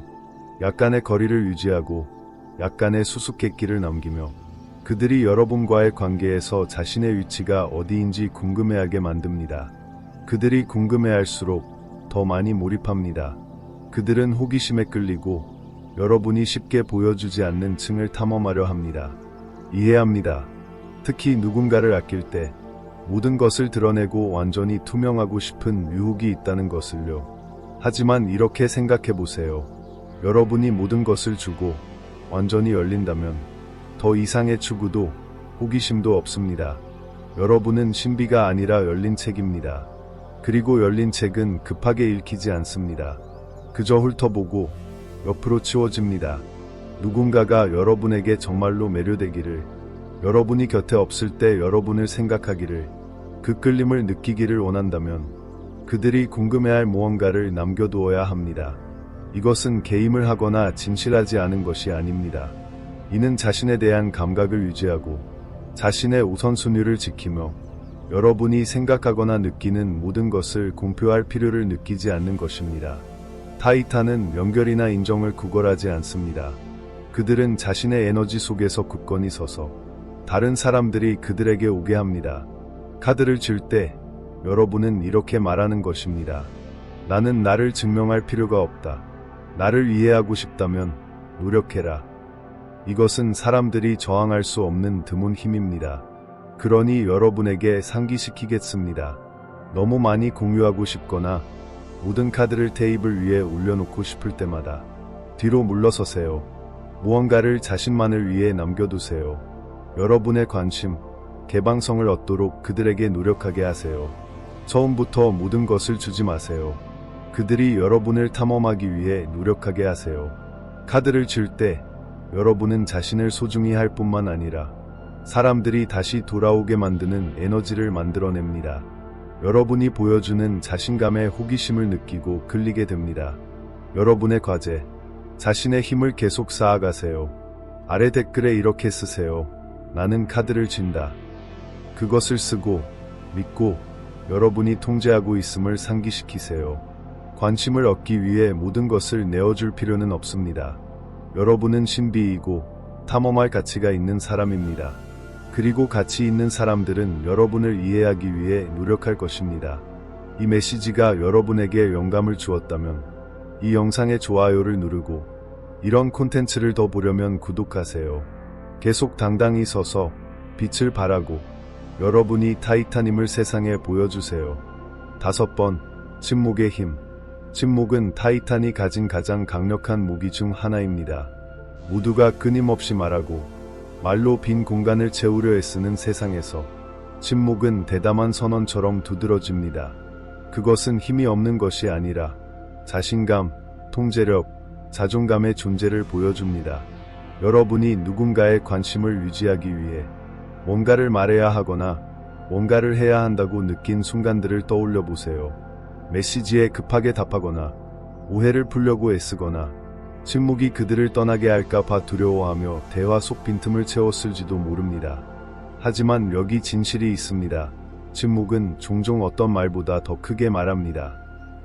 Speaker 1: 약간의 거리를 유지하고 약간의 수수께끼를 남기며 그들이 여러분과의 관계에서 자신의 위치가 어디인지 궁금해하게 만듭니다. 그들이 궁금해할수록 더 많이 몰입합니다. 그들은 호기심에 끌리고 여러분이 쉽게 보여주지 않는 층을 탐험하려 합니다. 이해합니다. 특히 누군가를 아낄 때 모든 것을 드러내고 완전히 투명하고 싶은 유혹이 있다는 것을요. 하지만 이렇게 생각해 보세요. 여러분이 모든 것을 주고 완전히 열린다면 더 이상의 추구도 호기심도 없습니다. 여러분은 신비가 아니라 열린 책입니다. 그리고 열린 책은 급하게 읽히지 않습니다. 그저 훑어보고 옆으로 치워집니다. 누군가가 여러분에게 정말로 매료되기를, 여러분이 곁에 없을 때 여러분을 생각하기를, 그 끌림을 느끼기를 원한다면 그들이 궁금해할 무언가를 남겨두어야 합니다. 이것은 게임을 하거나 진실하지 않은 것이 아닙니다. 이는 자신에 대한 감각을 유지하고 자신의 우선순위를 지키며 여러분이 생각하거나 느끼는 모든 것을 공표할 필요를 느끼지 않는 것입니다. 타이탄은 연결이나 인정을 구걸하지 않습니다. 그들은 자신의 에너지 속에서 굳건히 서서 다른 사람들이 그들에게 오게 합니다. 카드를 칠 때 여러분은 이렇게 말하는 것입니다. 나는 나를 증명할 필요가 없다. 나를 이해하고 싶다면 노력해라. 이것은 사람들이 저항할 수 없는 드문 힘입니다. 그러니 여러분에게 상기시키겠습니다. 너무 많이 공유하고 싶거나 모든 카드를 테이블 위에 올려놓고 싶을 때마다 뒤로 물러서세요. 무언가를 자신만을 위해 남겨두세요. 여러분의 관심, 개방성을 얻도록 그들에게 노력하게 하세요. 처음부터 모든 것을 주지 마세요. 그들이 여러분을 탐험하기 위해 노력하게 하세요. 카드를 칠 때 여러분은 자신을 소중히 할 뿐만 아니라 사람들이 다시 돌아오게 만드는 에너지를 만들어냅니다. 여러분이 보여주는 자신감에 호기심을 느끼고 끌리게 됩니다. 여러분의 과제, 자신의 힘을 계속 쌓아가세요. 아래 댓글에 이렇게 쓰세요. 나는 카드를 친다. 그것을 쓰고 믿고 여러분이 통제하고 있음을 상기시키세요. 관심을 얻기 위해 모든 것을 내어줄 필요는 없습니다. 여러분은 신비이고 탐험할 가치가 있는 사람입니다. 그리고 가치 있는 사람들은 여러분을 이해하기 위해 노력할 것입니다. 이 메시지가 여러분에게 영감을 주었다면 이 영상의 좋아요를 누르고 이런 콘텐츠를 더 보려면 구독하세요. 계속 당당히 서서 빛을 발하고 여러분이 타이탄임을 세상에 보여주세요. 5번, 침묵의 힘. 침묵은 타이탄이 가진 가장 강력한 무기 중 하나입니다. 모두가 끊임없이 말하고 말로 빈 공간을 채우려 애쓰는 세상에서 침묵은 대담한 선언처럼 두드러집니다. 그것은 힘이 없는 것이 아니라 자신감, 통제력, 자존감의 존재를 보여줍니다. 여러분이 누군가의 관심을 유지하기 위해 뭔가를 말해야 하거나 뭔가를 해야 한다고 느낀 순간들을 떠올려 보세요. 메시지에 급하게 답하거나 오해를 풀려고 애쓰거나 침묵이 그들을 떠나게 할까봐 두려워하며 대화 속 빈틈을 채웠을지도 모릅니다. 하지만 여기 진실이 있습니다. 침묵은 종종 어떤 말보다 더 크게 말합니다.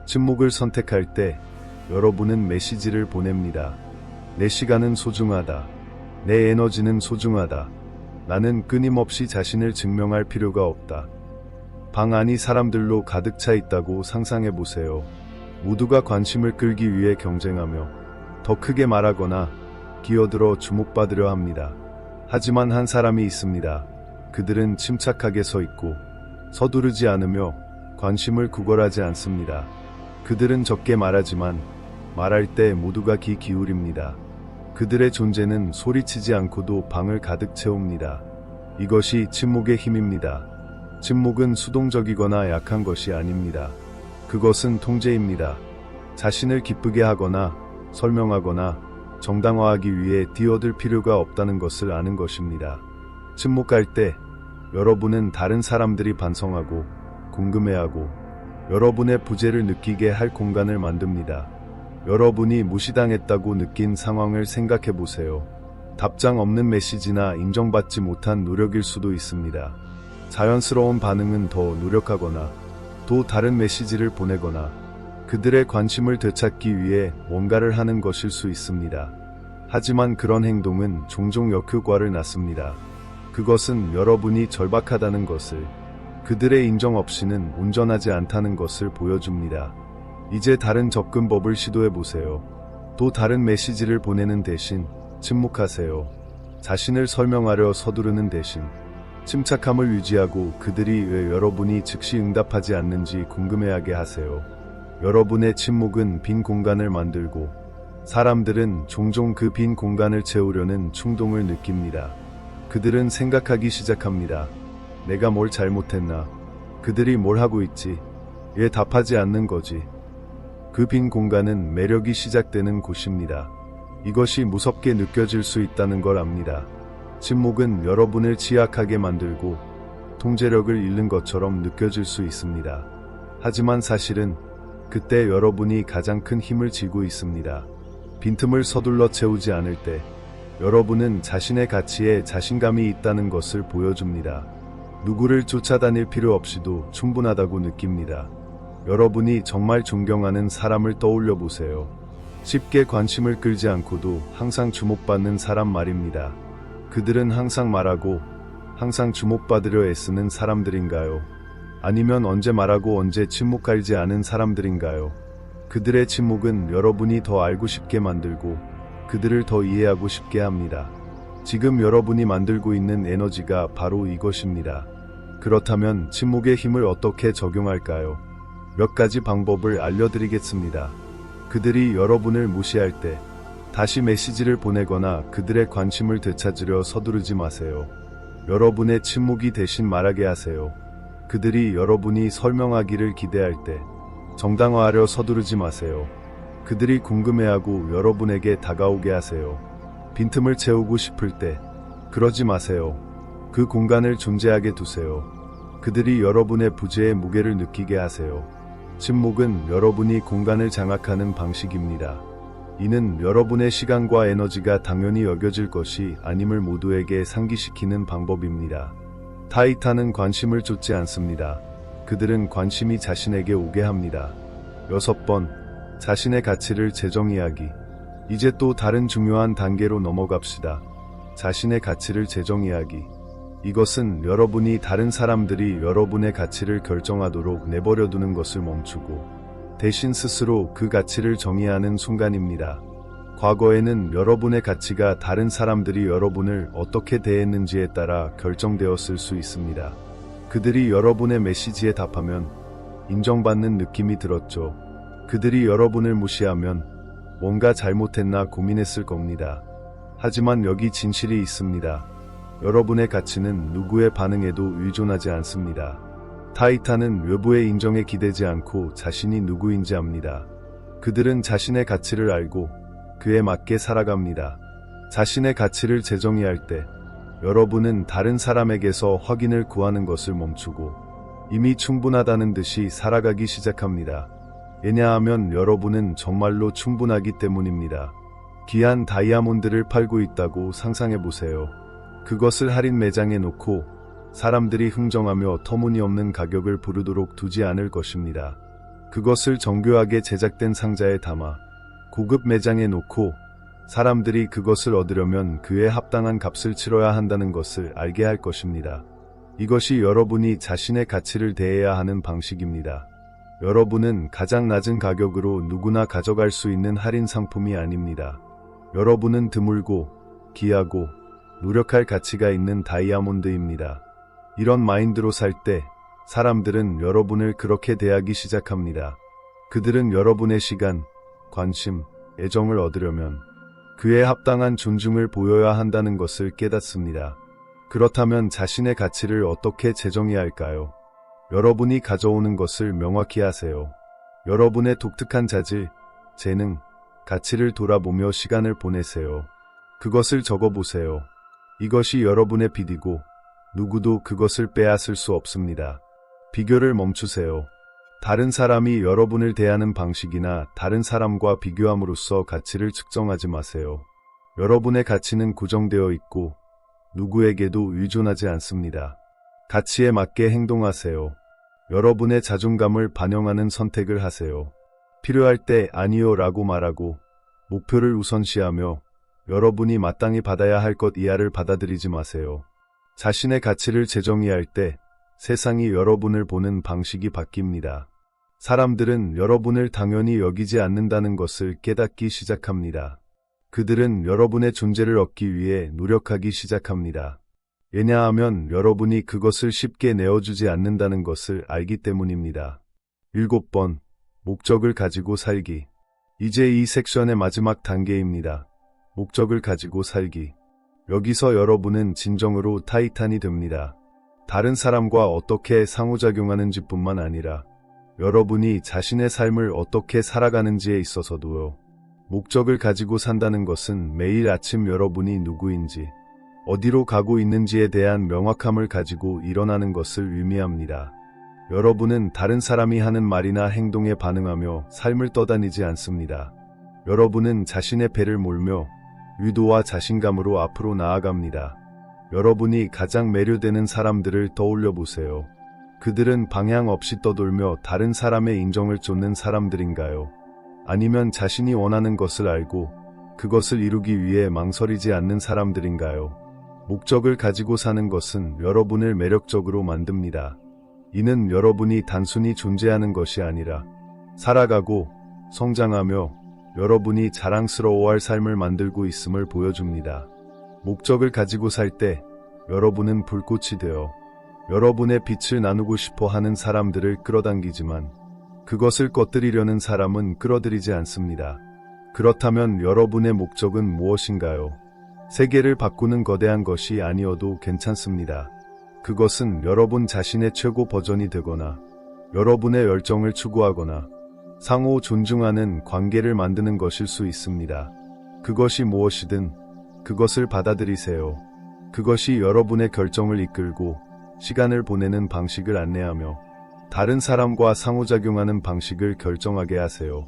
Speaker 1: 침묵을 선택할 때 여러분은 메시지를 보냅니다. 내 시간은 소중하다. 내 에너지는 소중하다. 나는 끊임없이 자신을 증명할 필요가 없다. 방 안이 사람들로 가득 차 있다고 상상해 보세요. 모두가 관심을 끌기 위해 경쟁하며 더 크게 말하거나 기어들어 주목받으려 합니다. 하지만 한 사람이 있습니다. 그들은 침착하게 서 있고 서두르지 않으며 관심을 구걸하지 않습니다. 그들은 적게 말하지만 말할 때 모두가 귀 기울입니다. 그들의 존재는 소리치지 않고도 방을 가득 채웁니다. 이것이 침묵의 힘입니다. 침묵은 수동적이거나 약한 것이 아닙니다. 그것은 통제입니다. 자신을 기쁘게 하거나 설명하거나 정당화하기 위해 뛰어들 필요가 없다는 것을 아는 것입니다. 침묵할 때 여러분은 다른 사람들이 반성하고 궁금해하고 여러분의 부재를 느끼게 할 공간을 만듭니다. 여러분이 무시당했다고 느낀 상황을 생각해 보세요. 답장 없는 메시지나 인정받지 못한 노력일 수도 있습니다. 자연스러운 반응은 더 노력하거나 또 다른 메시지를 보내거나 그들의 관심을 되찾기 위해 뭔가를 하는 것일 수 있습니다. 하지만 그런 행동은 종종 역효과를 낳습니다. 그것은 여러분이 절박하다는 것을, 그들의 인정 없이는 온전하지 않다는 것을 보여줍니다. 이제 다른 접근법을 시도해 보세요. 또 다른 메시지를 보내는 대신 침묵하세요. 자신을 설명하려 서두르는 대신 침착함을 유지하고 그들이 왜 여러분이 즉시 응답하지 않는지 궁금해하게 하세요. 여러분의 침묵은 빈 공간을 만들고 사람들은 종종 그 빈 공간을 채우려는 충동을 느낍니다. 그들은 생각하기 시작합니다. 내가 뭘 잘못했나? 그들이 뭘 하고 있지? 왜 답하지 않는 거지? 그 빈 공간은 매력이 시작되는 곳입니다. 이것이 무섭게 느껴질 수 있다는 걸 압니다. 침묵은 여러분을 취약하게 만들고 통제력을 잃는 것처럼 느껴질 수 있습니다. 하지만 사실은 그때 여러분이 가장 큰 힘을 쥐고 있습니다. 빈틈을 서둘러 채우지 않을 때 여러분은 자신의 가치에 자신감이 있다는 것을 보여줍니다. 누구를 쫓아다닐 필요 없이도 충분하다고 느낍니다. 여러분이 정말 존경하는 사람을 떠올려 보세요. 쉽게 관심을 끌지 않고도 항상 주목받는 사람 말입니다. 그들은 항상 말하고 항상 주목받으려 애쓰는 사람들인가요? 아니면 언제 말하고 언제 침묵하지 않은 사람들인가요? 그들의 침묵은 여러분이 더 알고 싶게 만들고 그들을 더 이해하고 싶게 합니다. 지금 여러분이 만들고 있는 에너지가 바로 이것입니다. 그렇다면 침묵의 힘을 어떻게 적용할까요? 몇 가지 방법을 알려드리겠습니다. 그들이 여러분을 무시할 때 다시 메시지를 보내거나 그들의 관심을 되찾으려 서두르지 마세요. 여러분의 침묵이 대신 말하게 하세요. 그들이 여러분이 설명하기를 기대할 때 정당화하려 서두르지 마세요. 그들이 궁금해하고 여러분에게 다가오게 하세요. 빈틈을 채우고 싶을 때 그러지 마세요. 그 공간을 존재하게 두세요. 그들이 여러분의 부재의 무게를 느끼게 하세요. 침묵은 여러분이 공간을 장악하는 방식입니다. 이는 여러분의 시간과 에너지가 당연히 여겨질 것이 아님을 모두에게 상기시키는 방법입니다. 타이탄은 관심을 쫓지 않습니다. 그들은 관심이 자신에게 오게 합니다. 6번, 자신의 가치를 재정의하기. 이제 또 다른 중요한 단계로 넘어갑시다. 자신의 가치를 재정의하기. 이것은 여러분이 다른 사람들이 여러분의 가치를 결정하도록 내버려두는 것을 멈추고 대신 스스로 그 가치를 정의하는 순간입니다. 과거에는 여러분의 가치가 다른 사람들이 여러분을 어떻게 대했는지에 따라 결정되었을 수 있습니다. 그들이 여러분의 메시지에 답하면 인정받는 느낌이 들었죠. 그들이 여러분을 무시하면 뭔가 잘못했나 고민했을 겁니다. 하지만 여기 진실이 있습니다. 여러분의 가치는 누구의 반응에도 의존하지 않습니다. 타이탄은 외부의 인정에 기대지 않고 자신이 누구인지 압니다. 그들은 자신의 가치를 알고 그에 맞게 살아갑니다. 자신의 가치를 재정의할 때 여러분은 다른 사람에게서 확인을 구하는 것을 멈추고 이미 충분하다는 듯이 살아가기 시작합니다. 왜냐하면 여러분은 정말로 충분하기 때문입니다. 귀한 다이아몬드를 팔고 있다고 상상해보세요. 그것을 할인 매장에 놓고 사람들이 흥정하며 터무니없는 가격을 부르도록 두지 않을 것입니다. 그것을 정교하게 제작된 상자에 담아 고급 매장에 놓고 사람들이 그것을 얻으려면 그에 합당한 값을 치러야 한다는 것을 알게 할 것입니다. 이것이 여러분이 자신의 가치를 대해야 하는 방식입니다. 여러분은 가장 낮은 가격으로 누구나 가져갈 수 있는 할인 상품이 아닙니다. 여러분은 드물고 귀하고 노력할 가치가 있는 다이아몬드입니다. 이런 마인드로 살 때 사람들은 여러분을 그렇게 대하기 시작합니다. 그들은 여러분의 시간, 관심, 애정을 얻으려면 그에 합당한 존중을 보여야 한다는 것을 깨닫습니다. 그렇다면 자신의 가치를 어떻게 재정의할까요? 여러분이 가져오는 것을 명확히 하세요. 여러분의 독특한 자질, 재능, 가치를 돌아보며 시간을 보내세요. 그것을 적어보세요. 이것이 여러분의 빛이고 누구도 그것을 빼앗을 수 없습니다. 비교를 멈추세요. 다른 사람이 여러분을 대하는 방식이나 다른 사람과 비교함으로써 가치를 측정하지 마세요. 여러분의 가치는 고정되어 있고 누구에게도 의존하지 않습니다. 가치에 맞게 행동하세요. 여러분의 자존감을 반영하는 선택을 하세요. 필요할 때 아니요 라고 말하고 목표를 우선시하며 여러분이 마땅히 받아야 할 것 이하를 받아들이지 마세요. 자신의 가치를 재정의할 때 세상이 여러분을 보는 방식이 바뀝니다. 사람들은 여러분을 당연히 여기지 않는다는 것을 깨닫기 시작합니다. 그들은 여러분의 존재를 얻기 위해 노력하기 시작합니다. 왜냐하면 여러분이 그것을 쉽게 내어주지 않는다는 것을 알기 때문입니다. 7번, 목적을 가지고 살기. 이제 이 섹션의 마지막 단계입니다. 목적을 가지고 살기. 여기서 여러분은 진정으로 타이탄이 됩니다. 다른 사람과 어떻게 상호작용하는지 뿐만 아니라 여러분이 자신의 삶을 어떻게 살아가는지에 있어서도요. 목적을 가지고 산다는 것은 매일 아침 여러분이 누구인지, 어디로 가고 있는지에 대한 명확함을 가지고 일어나는 것을 의미합니다. 여러분은 다른 사람이 하는 말이나 행동에 반응하며 삶을 떠다니지 않습니다. 여러분은 자신의 배를 몰며 유도와 자신감으로 앞으로 나아갑니다. 여러분이 가장 매료되는 사람들을 떠올려 보세요. 그들은 방향 없이 떠돌며 다른 사람의 인정을 쫓는 사람들인가요? 아니면 자신이 원하는 것을 알고 그것을 이루기 위해 망설이지 않는 사람들인가요? 목적을 가지고 사는 것은 여러분을 매력적으로 만듭니다. 이는 여러분이 단순히 존재하는 것이 아니라 살아가고 성장하며 여러분이 자랑스러워할 삶을 만들고 있음을 보여줍니다. 목적을 가지고 살 때 여러분은 불꽃이 되어 여러분의 빛을 나누고 싶어 하는 사람들을 끌어당기지만 그것을 꺼뜨리려는 사람은 끌어들이지 않습니다. 그렇다면 여러분의 목적은 무엇인가요? 세계를 바꾸는 거대한 것이 아니어도 괜찮습니다. 그것은 여러분 자신의 최고 버전이 되거나 여러분의 열정을 추구하거나 상호 존중하는 관계를 만드는 것일 수 있습니다. 그것이 무엇이든 그것을 받아들이세요. 그것이 여러분의 결정을 이끌고 시간을 보내는 방식을 안내하며 다른 사람과 상호작용하는 방식을 결정하게 하세요.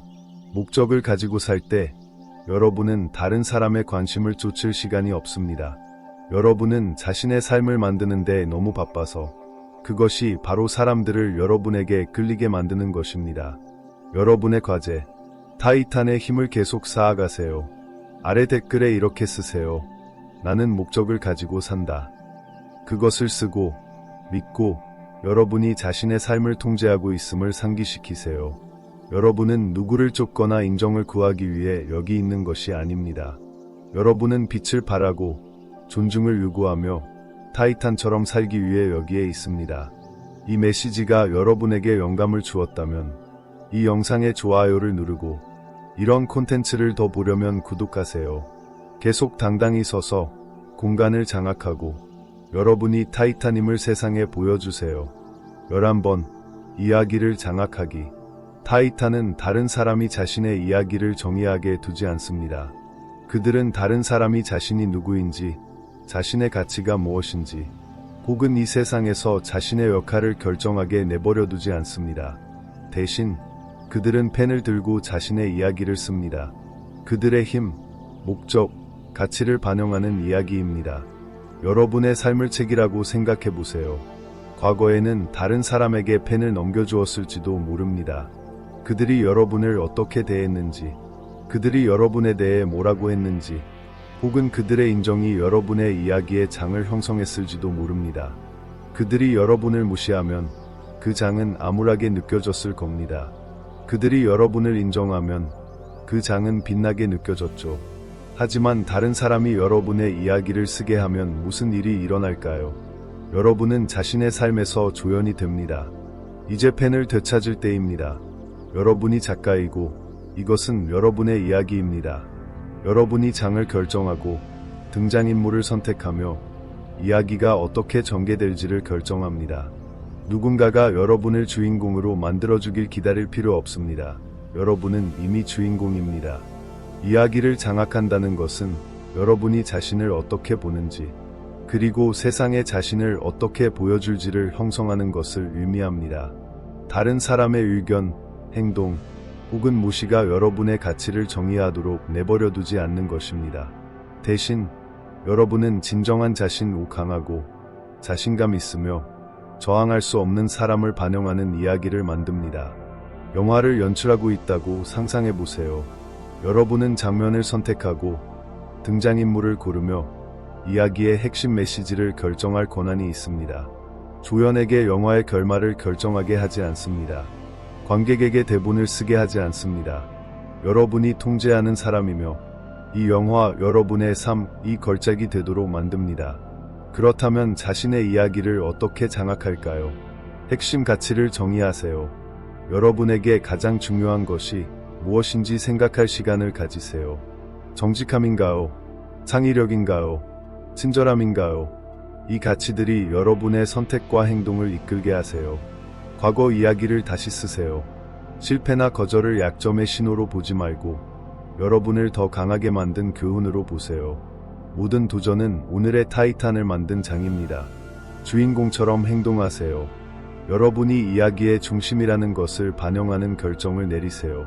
Speaker 1: 목적을 가지고 살 때 여러분은 다른 사람의 관심을 쫓을 시간이 없습니다. 여러분은 자신의 삶을 만드는 데 너무 바빠서 그것이 바로 사람들을 여러분에게 끌리게 만드는 것입니다. 여러분의 과제, 타이탄의 힘을 계속 쌓아가세요. 아래 댓글에 이렇게 쓰세요. 나는 목적을 가지고 산다. 그것을 쓰고 믿고 여러분이 자신의 삶을 통제하고 있음을 상기시키세요. 여러분은 누구를 쫓거나 인정을 구하기 위해 여기 있는 것이 아닙니다. 여러분은 빛을 발하고 존중을 요구하며 타이탄처럼 살기 위해 여기에 있습니다. 이 메시지가 여러분에게 영감을 주었다면 이 영상의 좋아요를 누르고 이런 콘텐츠를 더 보려면 구독하세요. 계속 당당히 서서 공간을 장악하고 여러분이 타이탄임을 세상에 보여주세요. 11번 이야기를 장악하기. 타이탄은 다른 사람이 자신의 이야기를 정의하게 두지 않습니다. 그들은 다른 사람이 자신이 누구인지, 자신의 가치가 무엇인지, 혹은 이 세상에서 자신의 역할을 결정하게 내버려 두지 않습니다. 대신 그들은 펜을 들고 자신의 이야기를 씁니다. 그들의 힘, 목적, 가치를 반영하는 이야기입니다. 여러분의 삶을 책이라고 생각해 보세요. 과거에는 다른 사람에게 펜을 넘겨주었을지도 모릅니다. 그들이 여러분을 어떻게 대했는지, 그들이 여러분에 대해 뭐라고 했는지, 혹은 그들의 인정이 여러분의 이야기의 장을 형성했을지도 모릅니다. 그들이 여러분을 무시하면 그 장은 암울하게 느껴졌을 겁니다. 그들이 여러분을 인정하면 그 장은 빛나게 느껴졌죠. 하지만 다른 사람이 여러분의 이야기를 쓰게 하면 무슨 일이 일어날까요? 여러분은 자신의 삶에서 조연이 됩니다. 이제 펜을 되찾을 때입니다. 여러분이 작가이고 이것은 여러분의 이야기입니다. 여러분이 장을 결정하고 등장인물을 선택하며 이야기가 어떻게 전개될지를 결정합니다. 누군가가 여러분을 주인공으로 만들어주길 기다릴 필요 없습니다. 여러분은 이미 주인공입니다. 이야기를 장악한다는 것은 여러분이 자신을 어떻게 보는지, 그리고 세상에 자신을 어떻게 보여줄지를 형성하는 것을 의미합니다. 다른 사람의 의견, 행동, 혹은 무시가 여러분의 가치를 정의하도록 내버려두지 않는 것입니다. 대신 여러분은 진정한 자신, 강하고 자신감 있으며 저항할 수 없는 사람을 반영하는 이야기를 만듭니다. 영화를 연출하고 있다고 상상해 보세요. 여러분은 장면을 선택하고 등장인물을 고르며 이야기의 핵심 메시지를 결정할 권한이 있습니다. 조연에게 영화의 결말을 결정하게 하지 않습니다. 관객에게 대본을 쓰게 하지 않습니다. 여러분이 통제하는 사람이며 이 영화 여러분의 삶이 걸작이 되도록 만듭니다. 그렇다면 자신의 이야기를 어떻게 장악할까요? 핵심 가치를 정의하세요. 여러분에게 가장 중요한 것이 무엇인지 생각할 시간을 가지세요. 정직함인가요? 창의력인가요? 친절함인가요? 이 가치들이 여러분의 선택과 행동을 이끌게 하세요. 과거 이야기를 다시 쓰세요. 실패나 거절을 약점의 신호로 보지 말고 여러분을 더 강하게 만든 교훈으로 보세요. 모든 도전은 오늘의 타이탄을 만든 장입니다. 주인공처럼 행동하세요. 여러분이 이야기의 중심이라는 것을 반영하는 결정을 내리세요.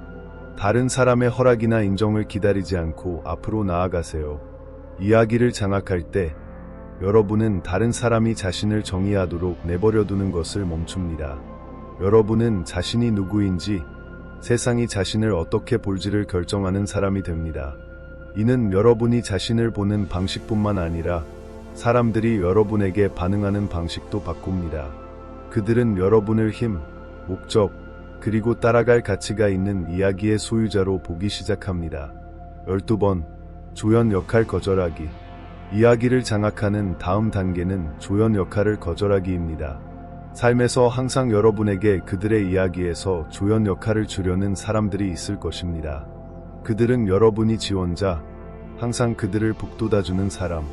Speaker 1: 다른 사람의 허락이나 인정을 기다리지 않고 앞으로 나아가세요. 이야기를 장악할 때 여러분은 다른 사람이 자신을 정의하도록 내버려두는 것을 멈춥니다. 여러분은 자신이 누구인지, 세상이 자신을 어떻게 볼지를 결정하는 사람이 됩니다. 이는 여러분이 자신을 보는 방식뿐만 아니라 사람들이 여러분에게 반응하는 방식도 바꿉니다. 그들은 여러분을 힘, 목적, 그리고 따라갈 가치가 있는 이야기의 소유자로 보기 시작합니다. 12번, 조연 역할 거절하기. 이야기를 장악하는 다음 단계는 조연 역할을 거절하기입니다. 삶에서 항상 여러분에게 그들의 이야기에서 조연 역할을 주려는 사람들이 있을 것입니다. 그들은 여러분이 지원자, 항상 그들을 북돋아주는 사람,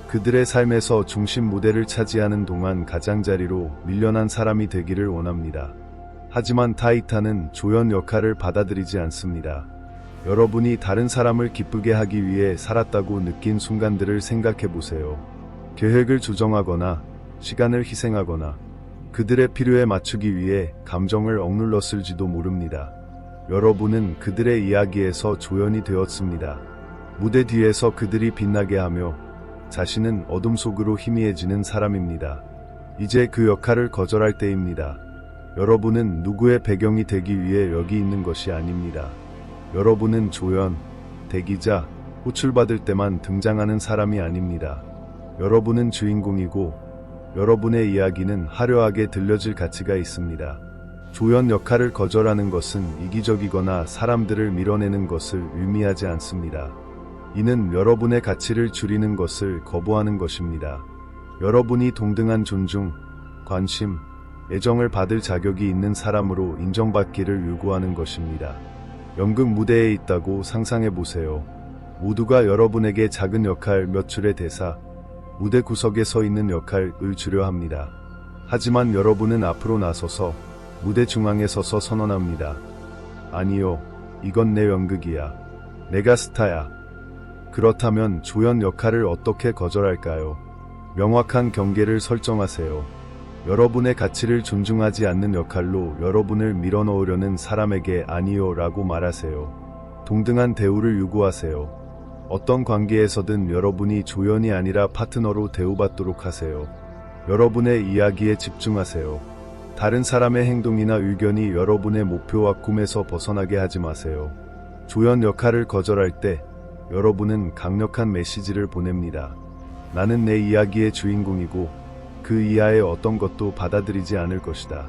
Speaker 1: 그들의 삶에서 중심 무대를 차지하는 동안 가장자리로 밀려난 사람이 되기를 원합니다. 하지만 타이탄은 조연 역할을 받아들이지 않습니다. 여러분이 다른 사람을 기쁘게 하기 위해 살았다고 느낀 순간들을 생각해 보세요. 계획을 조정하거나 시간을 희생하거나 그들의 필요에 맞추기 위해 감정을 억눌렀을지도 모릅니다. 여러분은 그들의 이야기에서 조연이 되었습니다. 무대 뒤에서 그들이 빛나게 하며 자신은 어둠 속으로 희미해지는 사람입니다. 이제 그 역할을 거절할 때입니다. 여러분은 누구의 배경이 되기 위해 여기 있는 것이 아닙니다. 여러분은 조연, 대기자, 호출받을 때만 등장하는 사람이 아닙니다. 여러분은 주인공이고 여러분의 이야기는 화려하게 들려질 가치가 있습니다. 조연 역할을 거절하는 것은 이기적이거나 사람들을 밀어내는 것을 의미하지 않습니다. 이는 여러분의 가치를 줄이는 것을 거부하는 것입니다. 여러분이 동등한 존중, 관심, 애정을 받을 자격이 있는 사람으로 인정받기를 요구하는 것입니다. 연극 무대에 있다고 상상해 보세요. 모두가 여러분에게 작은 역할 몇 줄의 대사, 무대 구석에 서 있는 역할을 주려 합니다. 하지만 여러분은 앞으로 나서서 무대 중앙에 서서 선언합니다. 아니요, 이건 내 연극이야. 내가 스타야. 그렇다면 조연 역할을 어떻게 거절할까요? 명확한 경계를 설정하세요. 여러분의 가치를 존중하지 않는 역할로 여러분을 밀어넣으려는 사람에게 아니요 라고 말하세요. 동등한 대우를 요구하세요. 어떤 관계에서든 여러분이 조연이 아니라 파트너로 대우받도록 하세요. 여러분의 이야기에 집중하세요. 다른 사람의 행동이나 의견이 여러분의 목표와 꿈에서 벗어나게 하지 마세요. 조연 역할을 거절할 때 여러분은 강력한 메시지를 보냅니다. 나는 내 이야기의 주인공이고 그 이하의 어떤 것도 받아들이지 않을 것이다.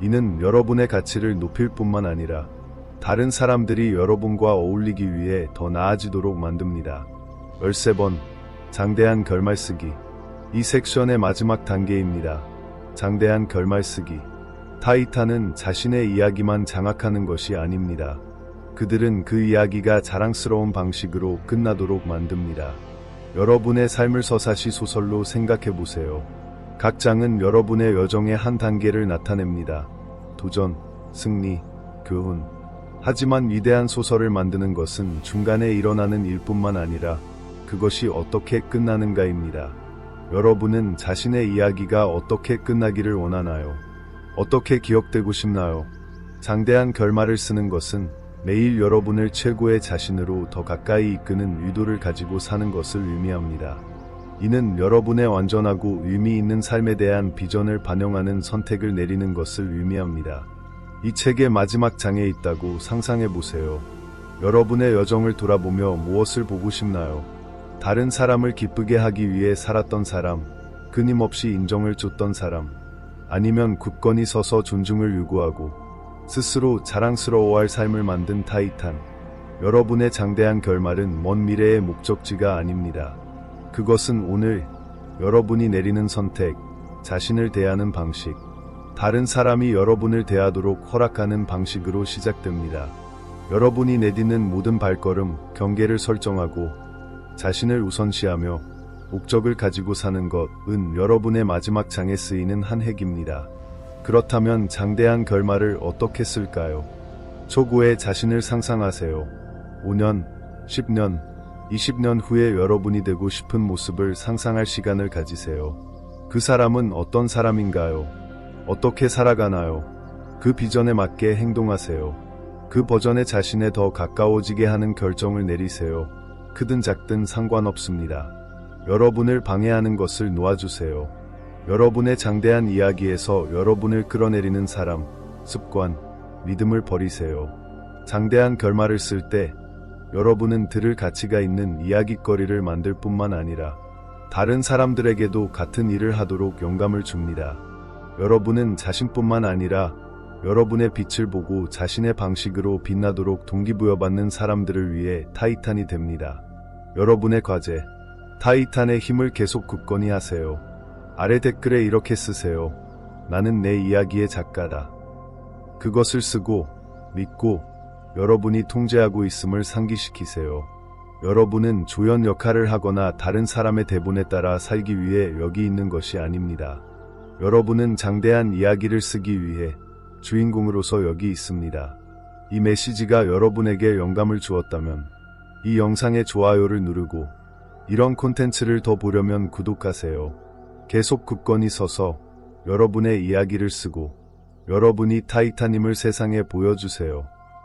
Speaker 1: 이는 여러분의 가치를 높일 뿐만 아니라 다른 사람들이 여러분과 어울리기 위해 더 나아지도록 만듭니다. 13번, 장대한 결말 쓰기. 이 섹션의 마지막 단계입니다. 장대한 결말 쓰기. 타이탄은 자신의 이야기만 장악하는 것이 아닙니다. 그들은 그 이야기가 자랑스러운 방식으로 끝나도록 만듭니다. 여러분의 삶을 서사시 소설로 생각해 보세요. 각 장은 여러분의 여정의 한 단계를 나타냅니다. 도전, 승리, 교훈. 하지만 위대한 소설을 만드는 것은 중간에 일어나는 일뿐만 아니라 그것이 어떻게 끝나는가입니다. 여러분은 자신의 이야기가 어떻게 끝나기를 원하나요? 어떻게 기억되고 싶나요? 장대한 결말을 쓰는 것은 매일 여러분을 최고의 자신으로 더 가까이 이끄는 의도를 가지고 사는 것을 의미합니다. 이는 여러분의 완전하고 의미 있는 삶에 대한 비전을 반영하는 선택을 내리는 것을 의미합니다. 이 책의 마지막 장에 있다고 상상해 보세요. 여러분의 여정을 돌아보며 무엇을 보고 싶나요? 다른 사람을 기쁘게 하기 위해 살았던 사람, 끊임없이 인정을 줬던 사람, 아니면 굳건히 서서 존중을 요구하고 스스로 자랑스러워할 삶을 만든 타이탄. 여러분의 장대한 결말은 먼 미래의 목적지가 아닙니다. 그것은 오늘 여러분이 내리는 선택, 자신을 대하는 방식, 다른 사람이 여러분을 대하도록 허락하는 방식으로 시작됩니다. 여러분이 내딛는 모든 발걸음, 경계를 설정하고 자신을 우선시하며 목적을 가지고 사는 것은 여러분의 마지막 장에 쓰이는 한 핵입니다. 그렇다면 장대한 결말을 어떻게 쓸까요? 초고의 자신을 상상하세요. 5년, 10년, 20년 후에 여러분이 되고 싶은 모습을 상상할 시간을 가지세요. 그 사람은 어떤 사람인가요? 어떻게 살아가나요? 그 비전에 맞게 행동하세요. 그 버전의 자신에 더 가까워지게 하는 결정을 내리세요. 크든 작든 상관없습니다. 여러분을 방해하는 것을 놓아주세요. 여러분의 장대한 이야기에서 여러분을 끌어내리는 사람, 습관, 믿음을 버리세요. 장대한 결말을 쓸 때 여러분은 들을 가치가 있는 이야깃거리를 만들 뿐만 아니라 다른 사람들에게도 같은 일을 하도록 영감을 줍니다. 여러분은 자신뿐만 아니라 여러분의 빛을 보고 자신의 방식으로 빛나도록 동기부여받는 사람들을 위해 타이탄이 됩니다. 여러분의 과제, 타이탄의 힘을 계속 굳건히 하세요. 아래 댓글에 이렇게 쓰세요. 나는 내 이야기의 작가다. 그것을 쓰고, 믿고, 여러분이 통제하고 있음을 상기시키세요. 여러분은 조연 역할을 하거나 다른 사람의 대본에 따라 살기 위해 여기 있는 것이 아닙니다. 여러분은 장대한 이야기를 쓰기 위해 주인공으로서 여기 있습니다. 이 메시지가 여러분에게 영감을 주었다면 이 영상에 좋아요를 누르고 이런 콘텐츠를 더 보려면 구독하세요. 계속 굳건히 서서 여러분의 이야기를 쓰고 여러분이 타이탄임을 세상에 보여주세요.